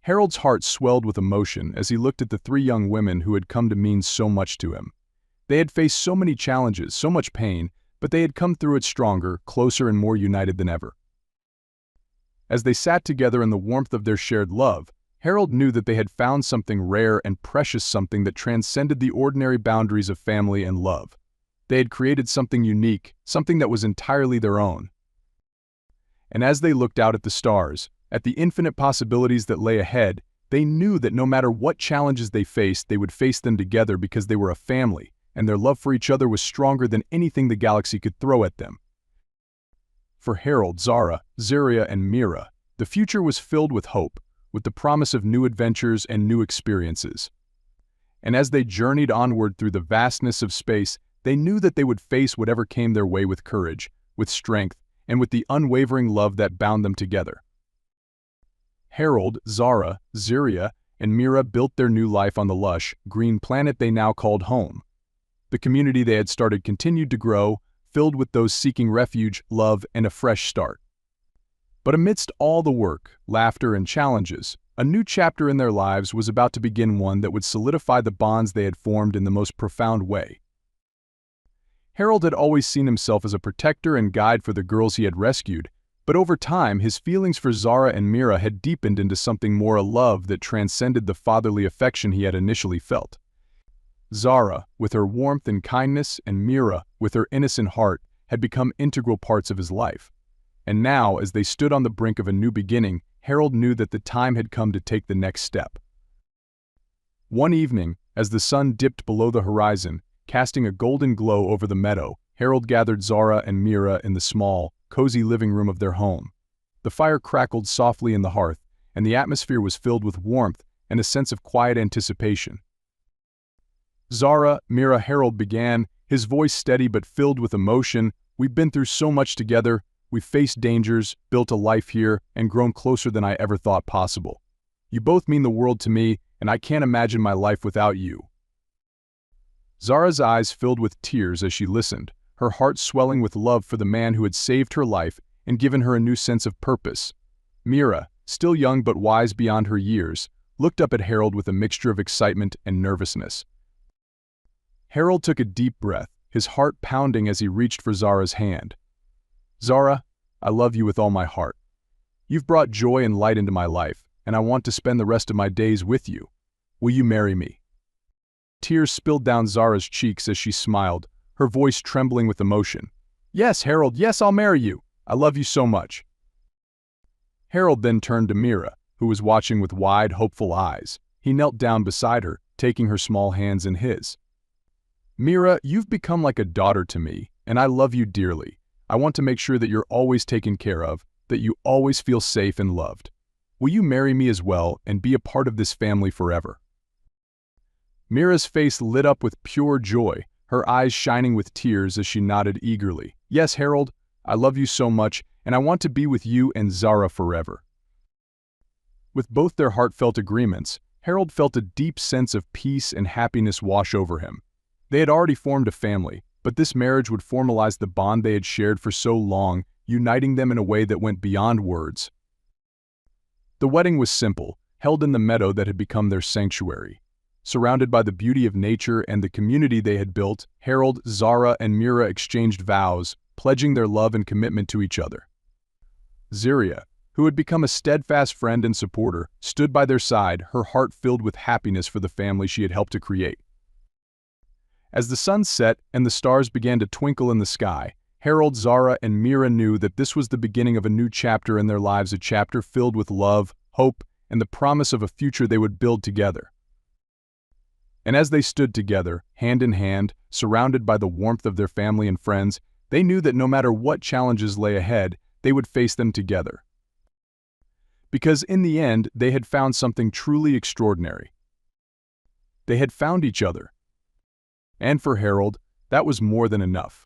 Harold's heart swelled with emotion as he looked at the three young women who had come to mean so much to him. They had faced so many challenges, so much pain, but they had come through it stronger, closer, and more united than ever. As they sat together in the warmth of their shared love, Harold knew that they had found something rare and precious, something that transcended the ordinary boundaries of family and love. They had created something unique, something that was entirely their own. And as they looked out at the stars, at the infinite possibilities that lay ahead, they knew that no matter what challenges they faced, they would face them together because they were a family, and their love for each other was stronger than anything the galaxy could throw at them. For Harold, Zara, Ziria, and Mira, the future was filled with hope, with the promise of new adventures and new experiences. And as they journeyed onward through the vastness of space, they knew that they would face whatever came their way with courage, with strength, and with the unwavering love that bound them together. Harold, Zara, Ziria, and Mira built their new life on the lush, green planet they now called home. The community they had started continued to grow, filled with those seeking refuge, love, and a fresh start. But amidst all the work, laughter, and challenges, a new chapter in their lives was about to begin, one that would solidify the bonds they had formed in the most profound way. Harold had always seen himself as a protector and guide for the girls he had rescued, but over time his feelings for Zara and Mira had deepened into something more, a love that transcended the fatherly affection he had initially felt. Zara, with her warmth and kindness, and Mira, with her innocent heart, had become integral parts of his life. And now, as they stood on the brink of a new beginning, Harold knew that the time had come to take the next step. One evening, as the sun dipped below the horizon, casting a golden glow over the meadow, Harold gathered Zara and Mira in the small, cozy living room of their home. The fire crackled softly in the hearth, and the atmosphere was filled with warmth and a sense of quiet anticipation. "Zara, Mira," Harold began, his voice steady but filled with emotion, "we've been through so much together. We've faced dangers, built a life here, and grown closer than I ever thought possible. You both mean the world to me, and I can't imagine my life without you." Zara's eyes filled with tears as she listened, her heart swelling with love for the man who had saved her life and given her a new sense of purpose. Mira, still young but wise beyond her years, looked up at Harold with a mixture of excitement and nervousness. Harold took a deep breath, his heart pounding as he reached for Zara's hand. "Zara, I love you with all my heart. You've brought joy and light into my life, and I want to spend the rest of my days with you. Will you marry me?" Tears spilled down Zara's cheeks as she smiled, her voice trembling with emotion. "Yes, Harold, yes, I'll marry you. I love you so much." Harold then turned to Mira, who was watching with wide, hopeful eyes. He knelt down beside her, taking her small hands in his. "Mira, you've become like a daughter to me, and I love you dearly. I want to make sure that you're always taken care of, that you always feel safe and loved. Will you marry me as well and be a part of this family forever?" Mira's face lit up with pure joy, her eyes shining with tears as she nodded eagerly. "Yes, Harold, I love you so much, and I want to be with you and Zara forever." With both their heartfelt agreements, Harold felt a deep sense of peace and happiness wash over him. They had already formed a family, but this marriage would formalize the bond they had shared for so long, uniting them in a way that went beyond words. The wedding was simple, held in the meadow that had become their sanctuary. Surrounded by the beauty of nature and the community they had built, Harold, Zara, and Mira exchanged vows, pledging their love and commitment to each other. Zara, who had become a steadfast friend and supporter, stood by their side, her heart filled with happiness for the family she had helped to create. As the sun set and the stars began to twinkle in the sky, Harold, Zara, and Mira knew that this was the beginning of a new chapter in their lives, a chapter filled with love, hope, and the promise of a future they would build together. And as they stood together, hand in hand, surrounded by the warmth of their family and friends, they knew that no matter what challenges lay ahead, they would face them together. Because in the end, they had found something truly extraordinary. They had found each other. And for Harold, that was more than enough.